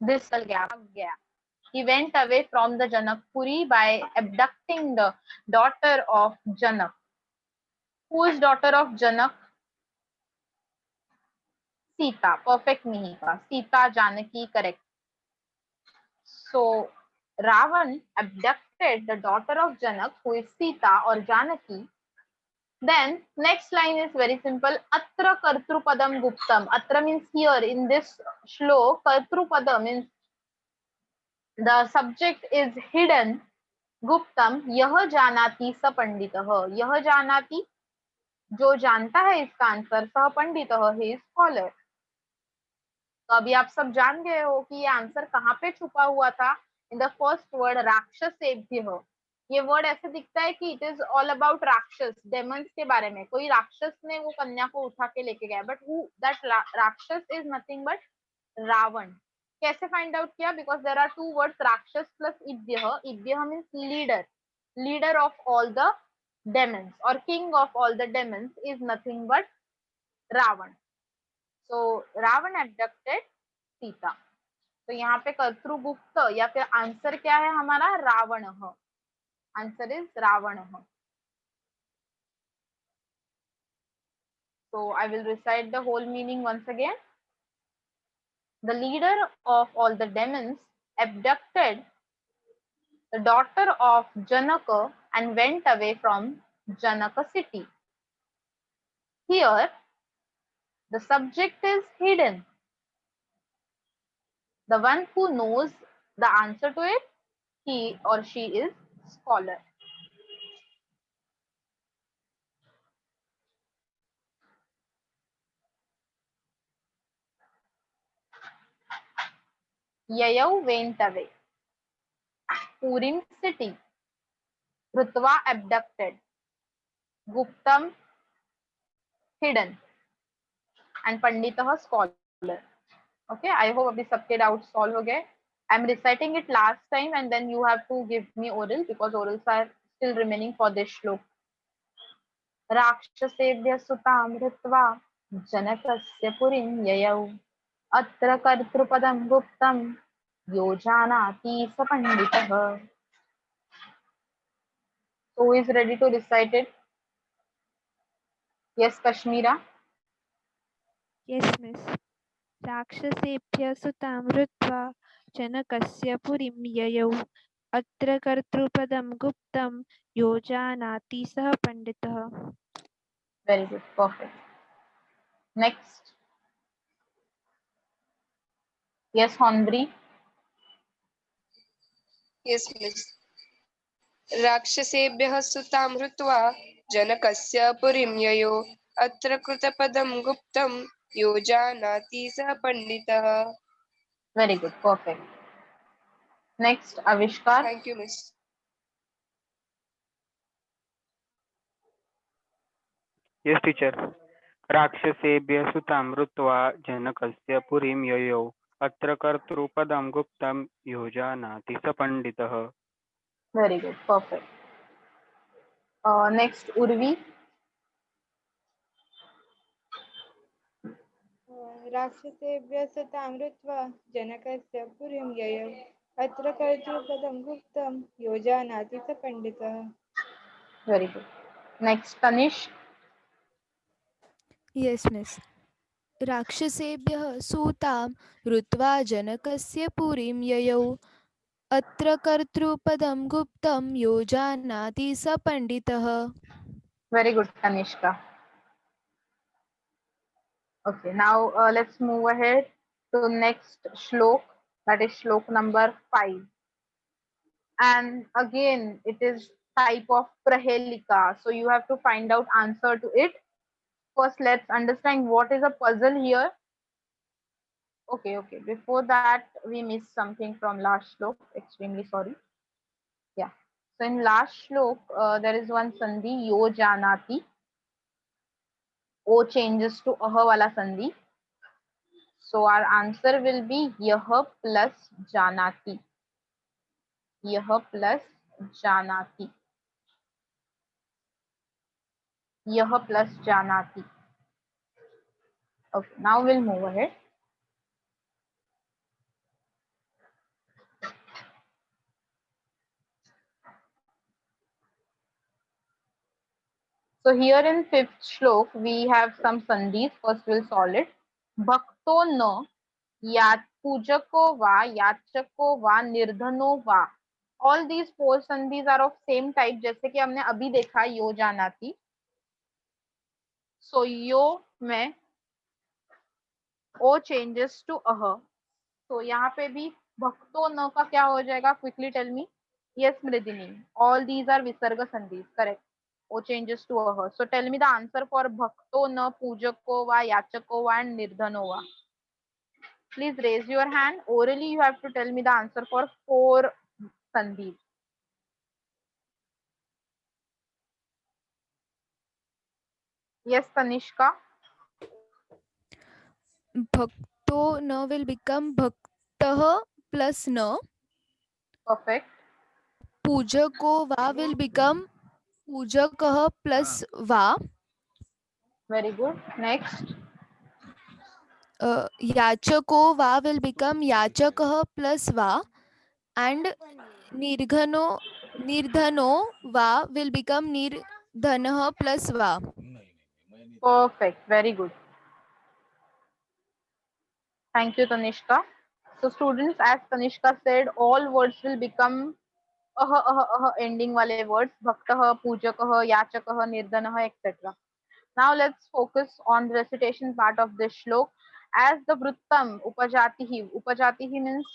This gaya. He went away from the Janakpuri by abducting the daughter of Janak. Who is daughter of Janak? Sita. Perfect Mihika. Sita Janaki, correct. So Ravan abducted the daughter of Janak, who is Sita or Janaki. Then next line is very simple. Atra kartrupadam guptam. Atra means here in this shlok. Kartrupada means the subject is hidden. Guptam यह जानाति स पंडितः, यह जानाति जो जानता है इसका answer, सह पंडितः ही स्कॉलर। तो अभी आप सब जान गए हो कि ये आंसर कहाँ पे छुपा हुआ था, इन द फर्स्ट वर्ड राक्षसेभ्यः। ये वर्ड ऐसे दिखता है कि इट इज ऑल अबाउट राक्षस, डेमंस के बारे में। कोई राक्षस ने वो कन्या को उठा के लेके गया, but who that rakshasa is nothing but Ravana. कैसे फाइंड आउट किया? Because there are two words, rakshasa plus इभ्यः। इभ्यः means leader, leader of all the demons or king of all the demons is nothing but Ravan. So Ravan abducted Sita. तो यहाँ पे कर्तृगुप्त या फिर answer क्या है हमारा? Ravan. Answer is Ravan. So I will recite the whole meaning once again. The leader of all the demons abducted the daughter of Janaka and went away from Janaka city. Here the subject is hidden. The one who knows the answer to it he or she is scholar. Yayau went away. Purim city. Rutva abducted. Guptam hidden. And Panditah scholar. Okay, I hope अभी सबके doubt solve हो गए. I'm reciting it last time and then you have to give me oral because orals are still remaining for this shlok. राक्षसेभ्यः सुतां हृत्वा जनकस्य पुरीं ययौ अत्र कर्तृपदं गुप्तं यो जानाति स पंडितः. So who is ready to recite it? Yes, Kashmira. Yes, miss. राक्षसेभ्यः सुतां हृत्वा जनकस्य पुरीं ययौ अत्र कर्तृपदं गुप्तं यो जानाति सः पण्डितः. Very good, perfect. Next. Yes, Honbri. Yes, miss. राक्षसेभ्यः सुतां हृत्वा जनकस्य पुरीं ययो अत्र कृतपदं गुप्तं यो जानाति सः पण्डितः. Very good, perfect. Next, Avishkar. Thank you, miss. Yes, teacher. राक्षसेभ्यः सुतां हृत्वा जनकस्य पुरीं ययौ अत्र कर्तृपदं गुप्तं यो जानाति स पण्डितः. Very good, perfect. Next, Urvi. राक्षसेभ्यः सुतां हृत्वा जनकस्य पुरीं ययौ अत्र कर्तृपदं गुप्तं यो जानाति स पण्डितः. Very good. Next, Tanish. Yes, miss. राक्षसेभ्यः सूतां हृत्वा जनकस्य पुरीं ययौ अत्र कर्तृपदं गुप्तं यो जानाति स पण्डितः. Very good, Tanishka. Okay, now let's move ahead to next shlok. That is shlok number 5. And again, it is type of prahelika. So you have to find out answer to it. First, let's understand what is a puzzle here. Okay. Before that, we missed something from last shlok. Extremely sorry. Yeah. So in last shlok, there is one sandhi, yo janati. O changes to aha wala sandhi. So our answer will be yah plus janati. Yah plus janati. Yah plus janati. Okay, now we'll move ahead. So here in fifth shlok, we have some sandhis. First we'll solve it. Bhakto na, pujako va, yachako va, nirdhano va. All these four sandhis are of same type जैसे कि हमने अभी देखा यो जानाति. So यो में o changes to uh. So यहाँ पे भी भक्तो न का क्या हो जाएगा? Quickly tell me. Yes, Mridini. All these are visarga sandhis. Correct. O changes to aha. So tell me the answer for bhakto na, pujako va, yachako va, and nirdhano va. Please raise your hand. Orally, you have to tell me the answer for 4 sandhis. Yes, Tanishka. Bhakto na will become bhaktah plus na. Perfect. Pujako va will become pujakah plus va. Very good. Next. Yachako va will become yachakah plus va, and nirdhano va will become nirdhanah plus va. Perfect. Very good. Thank you, Tanishka. So students, as Tanishka said, all words will become ending wale words. Bhaktah, pujakah, yachakah, nirdanah, etc. Now let's focus on the recitation part of this shlok. as the वृत्तम उपजाति means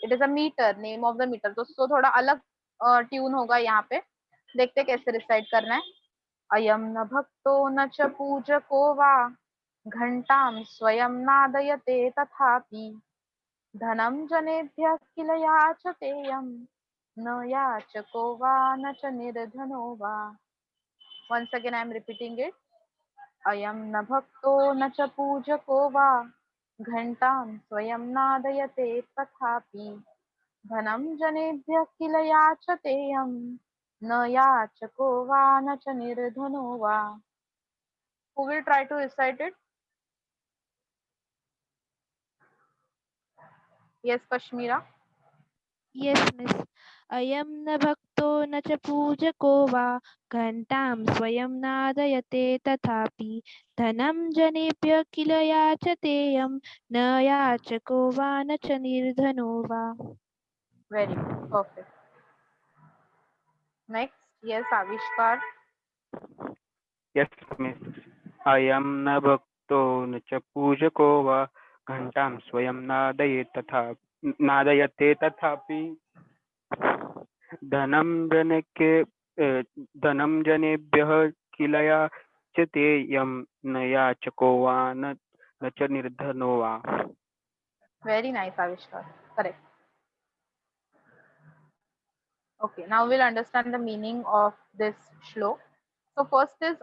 it is a meter, name of the meter, तो थोड़ा अलग tune होगा यहाँ पे. देखते कैसे recite करना है. अयम न भक्तो न च पूजको वा घंटां स्वयं नादयते तथापि धनं जनेभ्यः किल याचतेयं न याचको वा न च निर्धनो वा. Once again I am repeating it. अयम न भक्तो न च पूजको वा घंटां स्वयं नादयते तथापि धनं जनेभ्यः किल याचतेयं न याचको वा न च निर्धनो वा. Who will try to recite it? Yes, Kashmira. Yes, miss. अयं न भक्तो न च पूजको वा घंटां स्वयं नादयते तथापि धनं जनेभ्यः किल याचतेयं न याचको वा न च निर्धनो वा. Very good. Perfect. Next, yes, Avishkar. Yes, miss. अयं न भक्तो न च पूजको वा घंटां स्वयं नादयते तथापि धनं जनेभ्यः किल याचतेयं न याचको वा न च निर्धनो वा. Very nice, Avishkar. Correct. Okay, now we'll understand the meaning of this shlok. So first is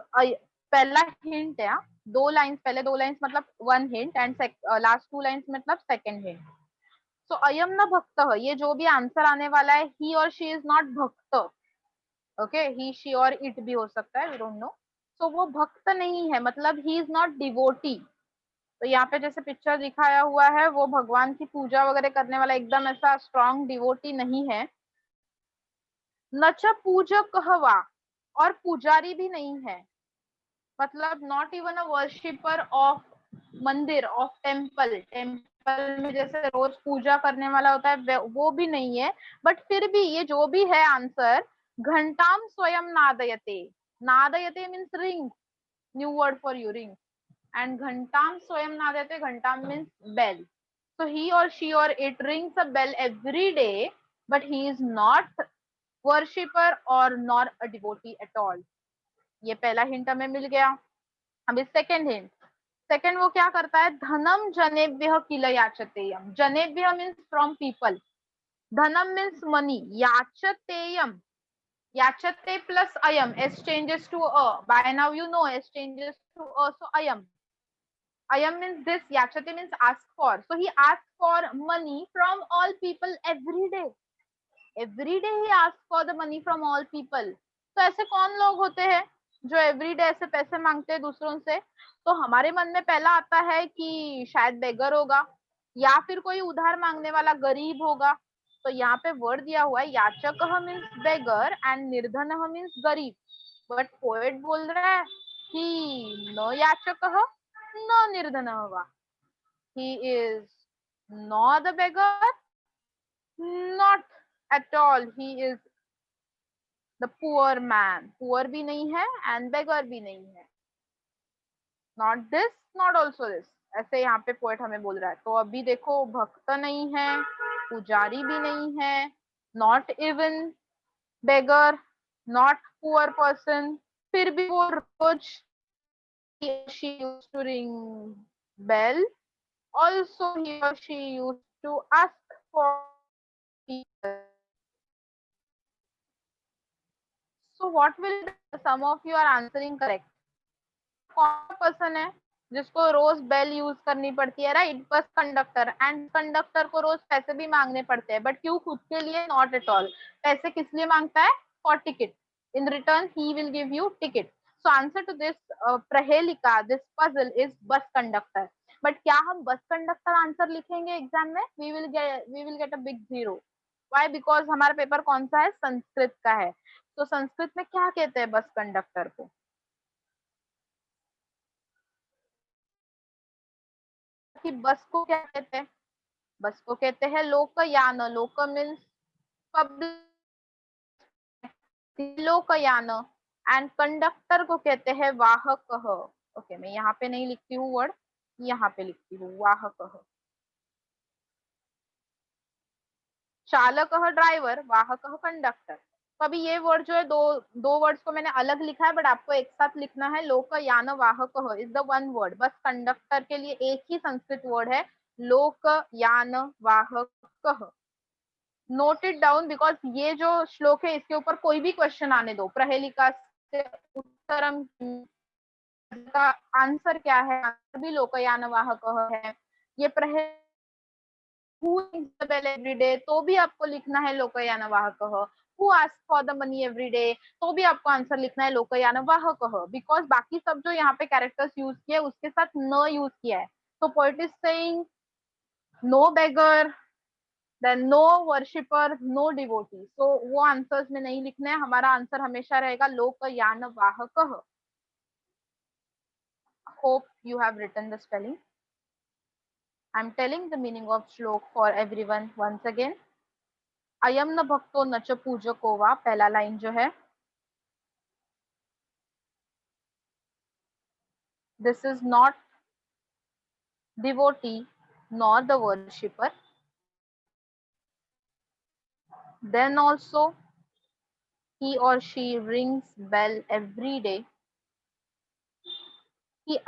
पहला hint है. दो lines, पहले दो lines मतलब one hint and last two lines मतलब second hint. So अयम न भक्त, ये जो भी आंसर आने वाला है, he or she is not भक्त. Okay, he, she और it भी हो सकता है, we don't know. So वो भक्त नहीं है, मतलब he is not devotee. तो यहाँ पे जैसे पिक्चर दिखाया हुआ है, वो भगवान की पूजा वगैरह करने वाला एकदम ऐसा स्ट्रॉन्ग डिवोटी नहीं है. नच पूजक हवा, और पुजारी भी नहीं है, मतलब not even a worshipper of मंदिर, ऑफ टेम्पल. टेम्पल में जैसे रोज पूजा करने वाला होता है, वो भी नहीं है. बट फिर भी ये जो भी है आंसर, घंटाम स्वयं नादयते. नादयते means ring, new word for you, ring. And ghantam swayam nadayate, ghantam means bell. So he or she or it rings a bell every day, but he is not worshipper or nor a devotee at all. ये पहला hint हमें मिल गया. अभी second hint. Second वो क्या करता है, धनम जनेभ्यः किल याचतेयम. जनेभ्यः मीन्स फ्रॉम पीपल, धनम मीन्स मनी, याचतेयम, yachate plus ayam, s changes to a. By now you know s changes to a, so ayam. Ayam means this, yachate means ask for. So he asks for money from all people every day. Every day he asks for the money from all people. तो ऐसे कौन लोग होते हैं जो every day ऐसे पैसे मांगते हैं दूसरों से? तो हमारे मन में पहला आता है कि शायद बेगर होगा, या फिर कोई उधार मांगने वाला गरीब होगा. तो यहाँ पे वर्ड दिया हुआ है याचक मीन्स बेगर एंड निर्धन मीन्स गरीब. बट पोएट बोल रहा है कि न याचक न निर्धन वा. He is not the beggar, not at all. He is the poor man. Poor भी नहीं है and beggar भी नहीं है. Not this, not also this. ऐसे यहाँ पे पोएट हमें बोल रहा है. तो अभी देखो, भक्त नहीं है, पुजारी भी नहीं है, not even beggar, not poor person. फिर भी वो रोज she used to ring bell. Also he or she used to ask for people. So what will some of you are answering correct? कौन पर्सन है जिसको रोज बेल यूज करनी पड़ती है, right? Bus conductor. And conductor को रोज पैसे भी मांगने पड़ते हैं, बट क्यों? खुद के लिए? Not at all. पैसे किस लिए मांगता है? For ticket. In return he will give you ticket. So answer to this प्रहेलिका, this puzzle is bus conductor. But क्या हम बस कंडक्टर आंसर लिखेंगे एग्जाम में? We will get a big 0. Why? Because हमारा पेपर कौन सा है? संस्कृत का है. तो संस्कृत में क्या कहते हैं बस कंडक्टर को? कि बस को क्या कहते हैं? बस को कहते हैं लोकयान. लोक मीन्स पब्लिक, लोकयान. एंड कंडक्टर को कहते हैं वाहक. ओके, मैं यहाँ पे नहीं लिखती हूँ वर्ड, यहाँ पे लिखती हूँ वाहकः, चालकः ड्राइवर, वाहकः कंडक्टर। तो अभी ये वर्ड जो है दो वर्ड्स को मैंने अलग लिखा है, बट आपको एक साथ लिखना है। लोकयान वाहकः is the one word, bus conductor के लिए एक ही संस्कृत वर्ड है लोकयान वाहकः। नोट इट डाउन बिकॉज ये जो श्लोक है इसके ऊपर कोई भी क्वेश्चन आने दो, प्रहेलिका से उत्तरम का आंसर क्या है, आंसर भी लोकयान वाहकः है। ये who rings the bell every day, तो भी आपको लिखना है लोकयान वाहकः। who asks for the money every day, तो भी आपको आंसर लिखना है लोकयान वाहकः, बिकॉज बाकी सब जो यहाँ पे कैरेक्टर्स यूज किए उसके साथ न यूज किया है। तो poet is saying no beggar, then no worshipper, no devotee, so वो आंसर्स में नहीं लिखने हैं। हमारा आंसर हमेशा रहेगा लोकयान वाहकः। Hope you have written the spelling. I'm telling the meaning of shlok for everyone once again. अयम न भक्तो न च पूजको वा, पहला लाइन जो है, this is not devotee nor the worshipper. Then also he or she rings bell every day. He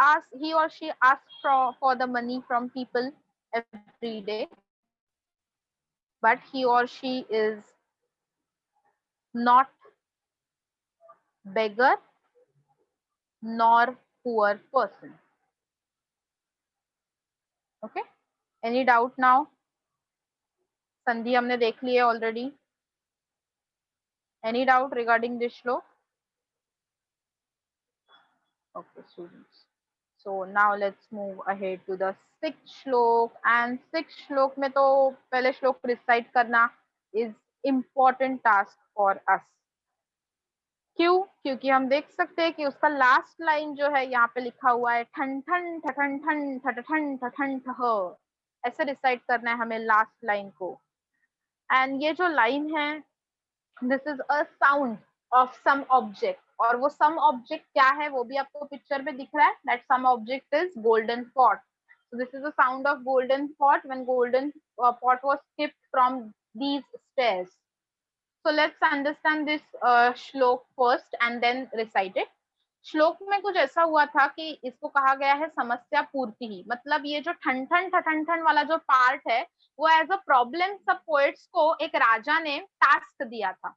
or she asks for the money from people every day, but he or she is not beggar nor poor person. Okay, any doubt now? संधि हमने देख ली है already. Any doubt regarding this shlok? Okay, students. So now let's move ahead to the sixth shlok. And sixth shlok में तो पहले श्लोक recite करना is important task for us. क्यों? क्योंकि हम देख सकते हैं कि उसका लास्ट लाइन जो है यहाँ पे लिखा हुआ है ठन ठन ठन ठन ठन ठन ठन ठन, ऐसे रिसाइट करना है हमें लास्ट लाइन को। एंड ये जो लाइन है, this is a sound of some object, और वो सम ऑब्जेक्ट क्या है वो भी आपको पिक्चर में दिख रहा है। That some object is golden pot. So this is the sound of golden pot when golden pot was skipped from these stairs. So let's understand this shlok first and then recite it. श्लोक में कुछ ऐसा हुआ था कि इसको कहा गया है समस्या पूर्ति ही, मतलब ये जो ठन ठन ठन ठन वाला जो पार्ट है वो एज अ प्रॉब्लम सब पोएट्स को एक राजा ने टास्क दिया था।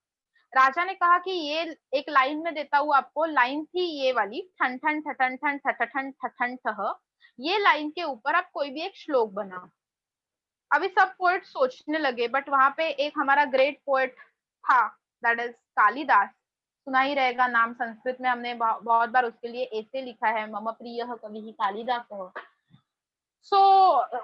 राजा ने कहा कि ये एक लाइन में देता हूँ आपको, लाइन थी ये वाली ठन ठन ठन ठन ठन ठन ठन, ये लाइन के ऊपर आप कोई भी एक श्लोक बनाओ। अभी सब पोएट सोचने लगे, बट वहां पे एक हमारा ग्रेट पोएट था, दैट इज कालिदास। सुना ही रहेगा नाम, संस्कृत में हमने बहुत बार उसके लिए ऐसे लिखा है, मम प्रिय कवि ही कालिदास। सो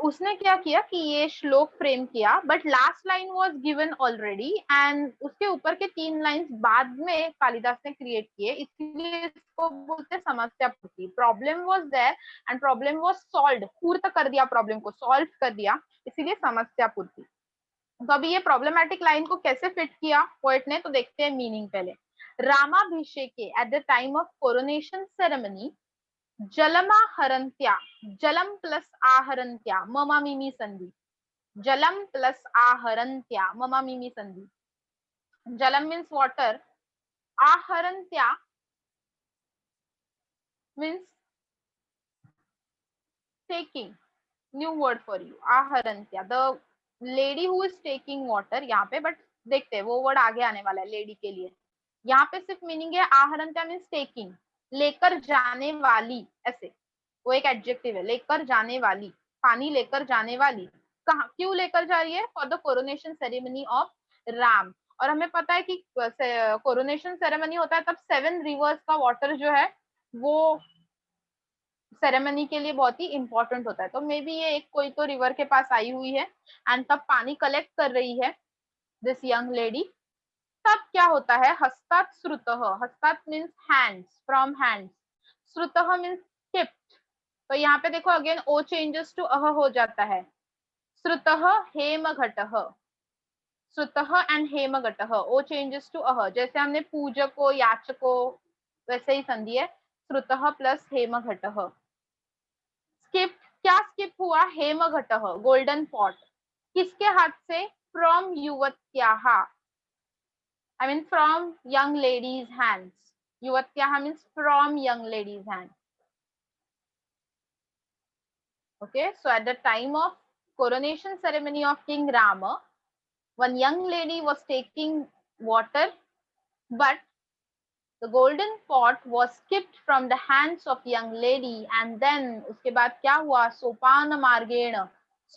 उसने क्या किया कि ये श्लोक फ्रेम किया, but last line was given already and उसके ऊपर के 3 लाइंस बाद में कालिदास ने क्रिएट किए, इसलिए इसको बोलते समस्या पूर्ति। Problem was there and problem was solved, पूर्त कर दिया, प्रॉब्लम को सॉल्व कर दिया, इसीलिए समस्या पूर्ति। तो अभी ये प्रॉब्लमैटिक लाइन को कैसे फिट किया पोएट ने, तो देखते हैं मीनिंग पहले। रामाभिषेके at the time of coronation ceremony जलमाहरन्त्या, जलम प्लस आहरन्त्या ममा मिमी संधि, जलम प्लस आहरन्त्या ममा मिमी संधि। जलम मीन्स वाटर, आहरन्त्या means taking, new word for you, आहरन्त्या, the lady who is taking water यहाँ पे, बट देखते हैं वो वर्ड आगे आने वाला है लेडी के लिए। यहाँ पे सिर्फ मीनिंग है आहरन्त्या मीन्स टेकिंग, लेकर जाने वाली, ऐसे वो एक एडजेक्टिव है, लेकर जाने वाली, पानी लेकर जाने वाली। कहाँ, क्यों लेकर जा रही है? For the coronation ceremony of Ram. और हमें पता है कि कोरोनेशन सेरेमनी होता है तब 7 रिवर्स का वाटर जो है वो सेरेमनी के लिए बहुत ही इंपॉर्टेंट होता है। तो मे बी ये एक कोई तो रिवर के पास आई हुई है एंड तब पानी कलेक्ट कर रही है दिस यंग लेडी। तब क्या होता है, हस्तात श्रुतः, हस्तात मीन्स हैंड्स, फ्रॉम हैंड्स, श्रुतः मीन्स टिप्ड। तो यहाँ पे देखो again O changes to ah हो जाता है, श्रुतः हेमघटः, श्रुतः एंड हेमघटः, ओ चेंजेस टू अह, जैसे हमने पूजको याचको वैसे ही संधि है, श्रुतः प्लस हेमघटः। स्किप्ड क्या स्किप हुआ? हेमघटः, गोल्डन पॉट, किसके हाथ से? फ्रॉम युवत्याः, I mean from young ladies' hands. Yuvatyaha means from young ladies' hands. Okay, so at the time of coronation ceremony of King Rama, one young lady was taking water, but the golden pot was skipped from the hands of young lady, and then उसके बाद क्या हुआ? सोपान मार्गेण,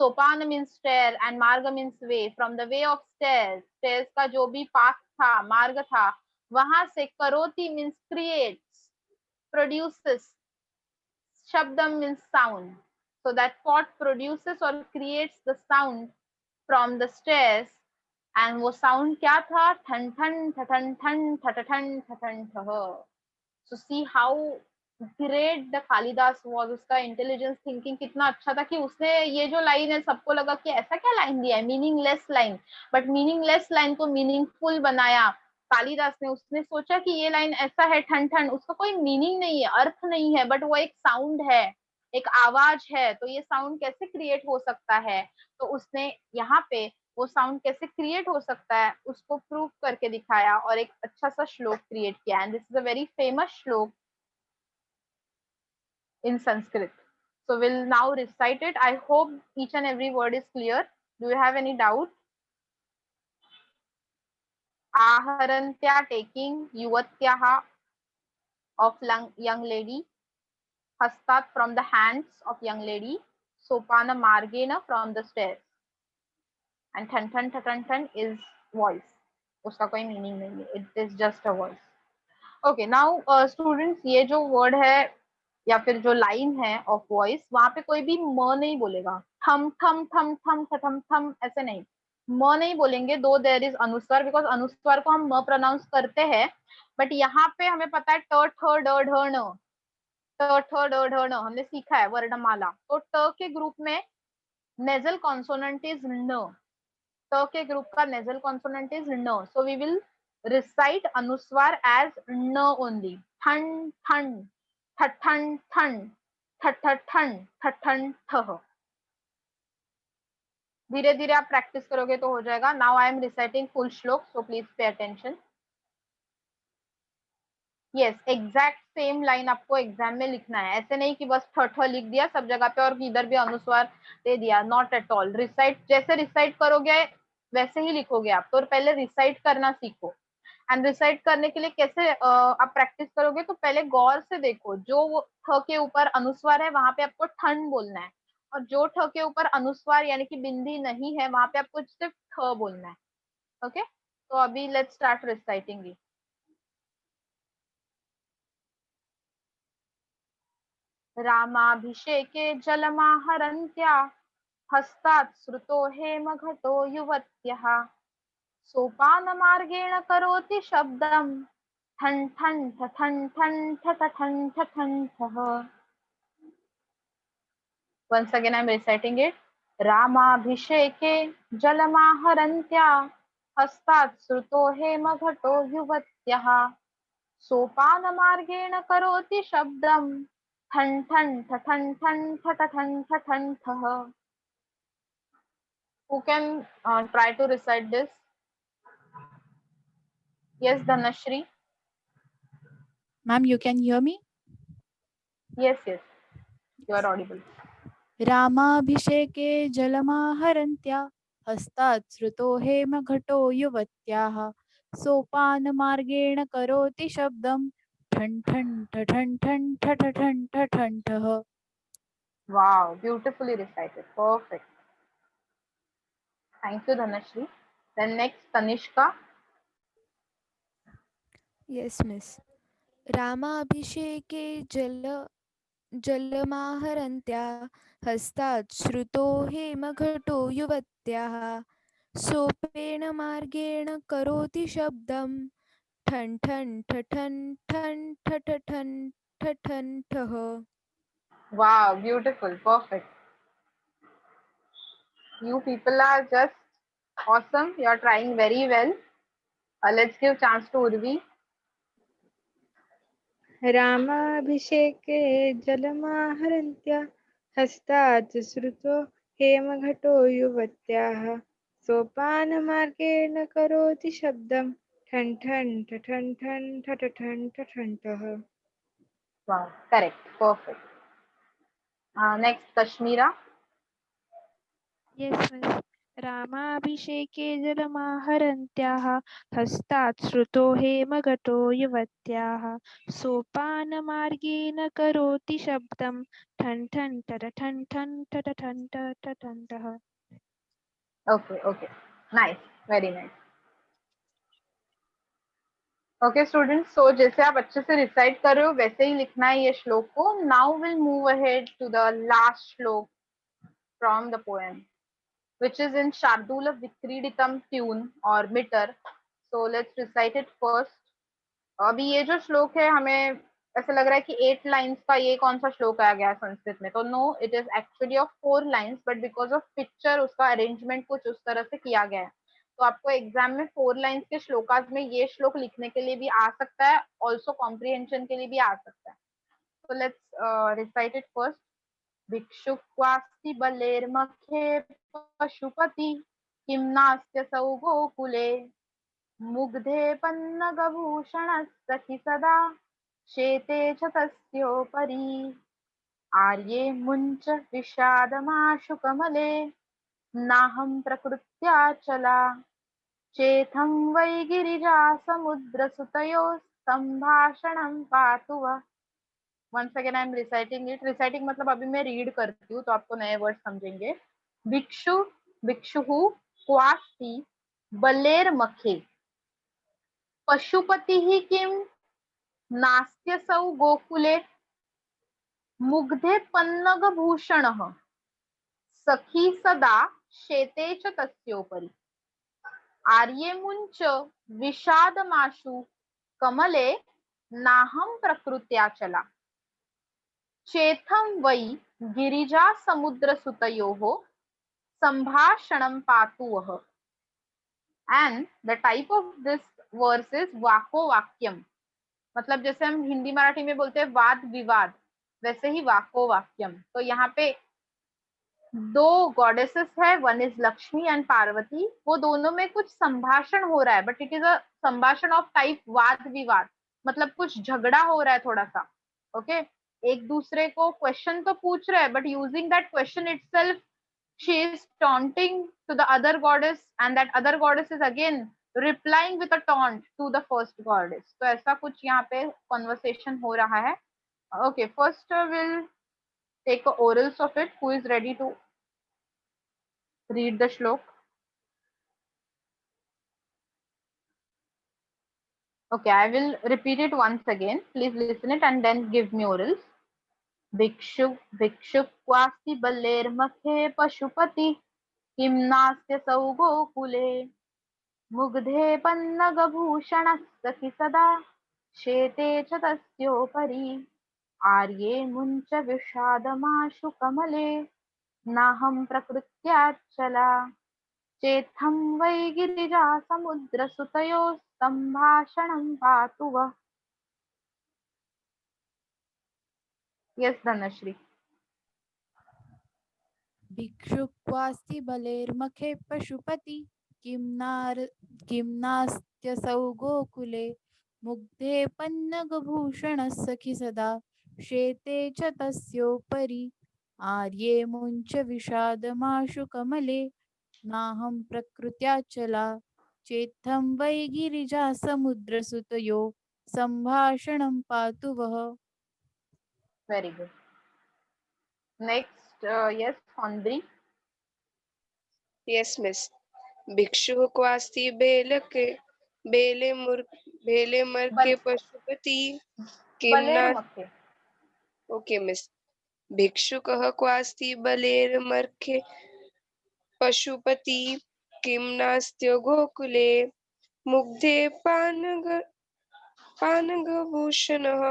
सोपान means stair and marga means way. From the way of stairs, stairs का जो भी path था, मार्ग था, वहां से करोति means creates, produces, shabdam means sound. So that pot produces or creates the sound from the stairs, and वो sound क्या था? ठन ठन ठन ठन ठन ठन ठन ठन. So see how great the Kalidas was. उसका इंटेलिजेंस थिंकिंग कितना अच्छा था कि उसने ये जो लाइन है, सबको लगा कि ऐसा क्या लाइन दिया है, meaningless line, but meaningless line को मीनिंगफुल बनाया कालिदास ने. उसने सोचा कि ये लाइन ऐसा है ठन ठन, उसका कोई मीनिंग नहीं है, अर्थ नहीं है, बट वो एक साउंड है, एक आवाज है, तो ये साउंड कैसे क्रिएट हो सकता है? तो उसने यहाँ पे वो साउंड कैसे क्रिएट हो सकता है उसको प्रूव करके दिखाया और एक अच्छा सा श्लोक क्रिएट किया. And this is a very famous श्लोक in Sanskrit. So we'll now recite it. I hope each and every word is clear. Do you have any doubt? Aharantya taking yuvatyaha of young lady, hastat from the hands of young lady, sopana margena from the stairs, and than than than than is voice. उसका कोई meaning नहीं है, it is just a voice. Okay, now students, ये जो word है या फिर जो लाइन है ऑफ वॉइस, वहां पे कोई भी म नहीं बोलेगा. थम थम थम थम थम थम ऐसे नहीं, म नहीं बोलेंगे. दो देयर इज अनुस्वार, बिकॉज अनुस्वार को हम म प्रोनाउंस करते हैं, बट यहाँ पे हमें पता है ट ठ ड ढ न, ट ठ ड ढ न हमने सीखा है वर्णमाला. तो ट के ग्रुप में नेजल कॉन्सोनेंट इज न, ट के ग्रुप का nasal consonant is na. So we will recite anuswar as n only. Thun thun, thun thun, thun thun thh. धीरे धीरे आप प्रैक्टिस करोगे तो हो जाएगा. Now I am reciting full shloka, so please pay attention. Yes, exact same line आपको exam में लिखना है. ऐसे नहीं कि बस ठ लिख दिया सब जगह पे और इधर भी अनुस्वार दे दिया. Not at all. रिसाइट जैसे रिसाइट करोगे वैसे ही लिखोगे आप. तो पहले रिसाइट करना सीखो. एंड रिसाइट करने के लिए कैसे आप प्रैक्टिस करोगे, तो पहले गौर से देखो, जो ठ के ऊपर अनुस्वार है वहां पे आपको ठन बोलना है, और जो ठ के ऊपर अनुस्वार यानी कि बिंदी नहीं है वहां पे आपको सिर्फ ठ बोलना है. ओके, तो अभी लेट्स स्टार्ट रिसाइटिंग. रामाभिषेके जलमाहरन्त्या हस्तात् श्रुतो हेमघटो युवत्यः सोपानमार्गेण करोति शब्दं ठन ठन ठन ठन ठन ठन ठः. Once again I am reciting it. रामाभिषेके जलमाहरन्त्या हस्तात् श्रुतो हेमघटो युवत्यः सोपानमार्गेण करोति शब्दं ठन ठन ठन ठन ठन ठः. Who can try to recite this? Yes, Dhanashri. Ma'am, you can hear me? Yes, yes, you are audible. रामाभिषेके जलमाहरन्त्या हस्तात् श्रुतो हेमघटो युवत्याः सोपानमार्गेण करोति शब्दं ठन् ठन् ठठन् ठन् ठठठन् ठठन् ठः. Wow, beautifully recited. Perfect. Thank you, Dhanashri. Then next, Tanishka. Yes, miss. रामाभिषेके जलमाहरन्त्या हस्तात् श्रुतो हेमघटो युवत्याः सोपेन मार्गेण करोति शब्दं ठन् ठन् ठठन् ठन् ठठठन् ठठन् ठः. Wow, beautiful. Perfect. You people are just awesome. You are trying very well. Let's give chance to Urvi. रामाभिषेके जलमाहरन्त्या हस्तात् श्रुतो हेमघटो युवत्याः सोपानमार्गेण करोति शब्दं ठन् ठन् ठठन् ठन् ठठठन् ठठन्तः. Wow, correct, perfect. Next, Kashmira. Yes, miss. रामाभिषेके जलमाहरन्त्याः हस्तात् श्रुतो हेमघटो युवत्याः सोपानमार्गेण करोति शब्दं ठन् ठन् ठठ ठन् ठन् ठठ ठन् ठठ ठन्टः. Okay, okay. Nice, very nice. Okay students, so जैसे आप अच्छे से रिसाइट कर रहे हो वैसे ही लिखना है ये श्लोक को. Now will move ahead to the last shloka from the poem which is in Shardula Vikriditam tune or meter. So let's recite it first. अभी ये जो श्लोक है हमें ऐसा लग रहा है कि 8 लाइंस का ये कौन सा श्लोक आ गया संस्कृत में, तो no, it is actually of 4 lines, but because of picture उसका अरेंजमेंट कुछ उस तरह से किया गया है. तो आपको एग्जाम में 4 लाइंस के श्लोकास में ये श्लोक लिखने के लिए भी आ सकता है, ऑल्सो कॉम्प्रिहेंशन के लिए भी आ सकता है. तो लेट्स रिसाइट इट फर्स्ट. भिक्षुक्वास्ति बलेर्मखे पशुपति किं नास्त्यसौ गोकुले मुग्धे पन्नगभूषणः सखि सदा शेते च तस्योपरि आर्ये मुञ्च विषादमाशु कमले नाहं प्रकृत्याचला चेथं वै गिरिजा समुद्रसुतयोः सम्भाषणं पातु वः. Once again I am reciting it. Reciting मतलब अभी मैं रीड करती हूँ तो आपको नए वर्ड समझेंगे. भिक्षु भिक्षुः क्वास्ति बलेर्मखे पशुपतिः किं नास्त्यसौ गोकुले मुग्धे पन्नगभूषणः सखी सदा शेते च तस्योपरि आर्येमुञ्च विषादमाशु कमले नाहं प्रकृत्याचला चेथं वै गिरिजा समुद्रसुतयोः सम्भाषणं पातु वः. And the type of this verse is वाको वाक्यम. मतलब जैसे हम हिंदी मराठी में बोलते हैं वाद विवाद, वैसे ही वाको वाक्यम. तो यहाँ पे 2 गॉडेसेस है, one is Lakshmi and Parvati. वो दोनों में कुछ संभाषण हो रहा है, बट इट इज अ संभाषण ऑफ टाइप वाद विवाद, मतलब कुछ झगड़ा हो रहा है थोड़ा सा. ओके एक दूसरे को क्वेश्चन तो पूछ रहे हैं, but using that question itself she is taunting to the other goddess, and that other goddess is again replying with a taunt to the first goddess. तो ऐसा कुछ यहाँ पे conversation हो रहा है. Okay, first we'll take a orals of it. Who is ready to read the shlok? Okay, I will repeat it once again. Please listen it and then give me orals. भिक्षु भिक्षुक्वास्ति बलेर्मखे पशुपति किं नास्त्यसौ गोकुले मुग्धे पन्नगभूषणः सखि सदा शेते च तस्योपरि आर्ये मुञ्च विषादमाशु कमले नाहं प्रकृत्याचला चेत्थं वै गिरिजा समुद्रसुतयोः सम्भाषणं पातु वः. यस धनश्री. भिक्षुक्वास्ति बलेर्मखे पशुपति किं नास्त्यसौ गोकुले मुग्धे पन्नगभूषणः सखि सदा शेते च तस्योपरि आर्ये मुञ्च विषादमाशु कमले नाहं प्रकृत्याचला चेत्थं वै गिरिजा समुद्रसुतयो सम्भाषणं पातु वः. Very good. नेक्स्ट यस हॉन्ब्री. Yes miss. भिक्षुः क्वास्ति बेले मर्के पशुपति किं न. बलेर्मखे. Okay miss. भिक्षुकः क्वास्ति बलेर्मर्खे पशुपति किं नास्त्य गोकुले मुग्धे पानगभूषणः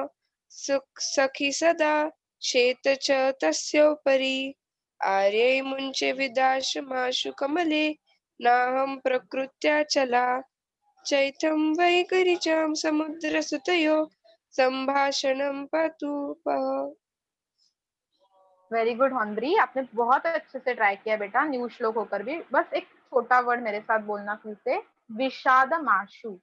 सखि सदा शेत च तस्योपरि आर्ये मुञ्चे विदाशमाशु कमले नाहं प्रकृत्याचला चैथं वै गिरिजां समुद्रसुतयो सम्भाषणं पातु वः. वेरी गुड हॉन्द्री, आपने बहुत अच्छे से ट्राई किया बेटा न्यू श्लोक होकर भी। बस एक छोटा वर्ड मेरे साथ बोलना फिर से, विषादमाशु।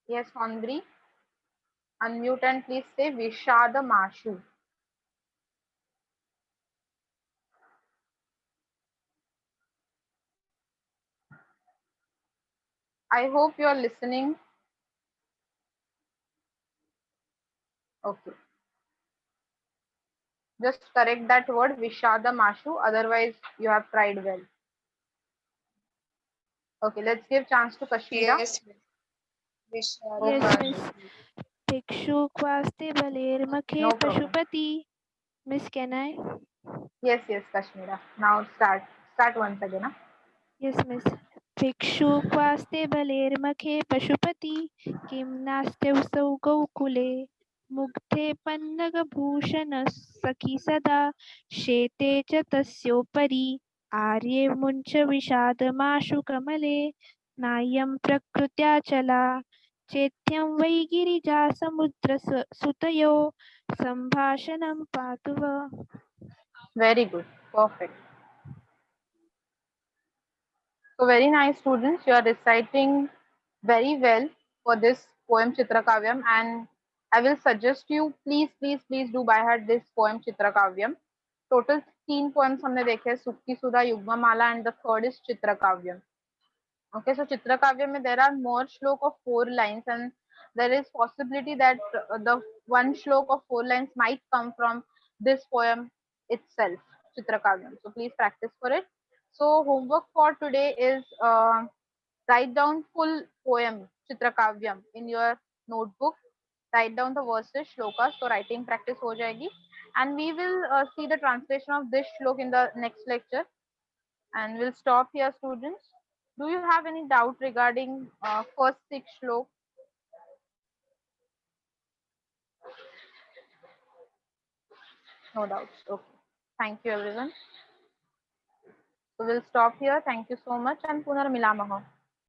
यस हॉन्द्री, unmute and please say Vishadamashu. I hope you are listening. Okay. Just correct that word Vishadamashu, otherwise you have tried well. Okay, let's give chance to Kashmira. Yes, Yes, Vishadamashu. Miss. Bhikshu kwaste balermakhe No problem. pashupati. Miss, can I? Yes, Kashmira. Now start once again. Huh? Yes, Miss. भिक्षु क्वास्ते बलेर्मखे पशुपति किं नास्त्यौसौ गोकुले मुग्धे पन्नगभूषण सखी सदा शेते च तस्योपरि आर्ये मुञ्च विषादमाशु कमले नायं प्रकृत्याचला चेत्यं वै गिरिजा समुद्र सुतयो सम्भाषणं पातु वः. Very good. Perfect. So very nice students, you are reciting very well for this poem Chitrakavyam, and I will suggest you please do by heart this poem Chitrakavyam. Total 3 poems हमने देखे, सुक्ति सुधा, युग्ममाला, and the third is Chitrakavyam. Okay, so Chitrakavyam में there are more shlok of 4 lines, and there is possibility that the one shlok of 4 lines might come from this poem itself, Chitrakavyam. So please practice for it. So homework for today is write down full poem Chitrakavyam in your notebook. Write down the verses, shlokas, so writing practice ho jayegi. And we will see the translation of this shlok in the next lecture. And we'll stop here, students. Do you have any doubt regarding first 6 shlok? No doubts. Okay. Thank you, everyone. So we'll stop here. Thank you so much, and Punar Milamaha.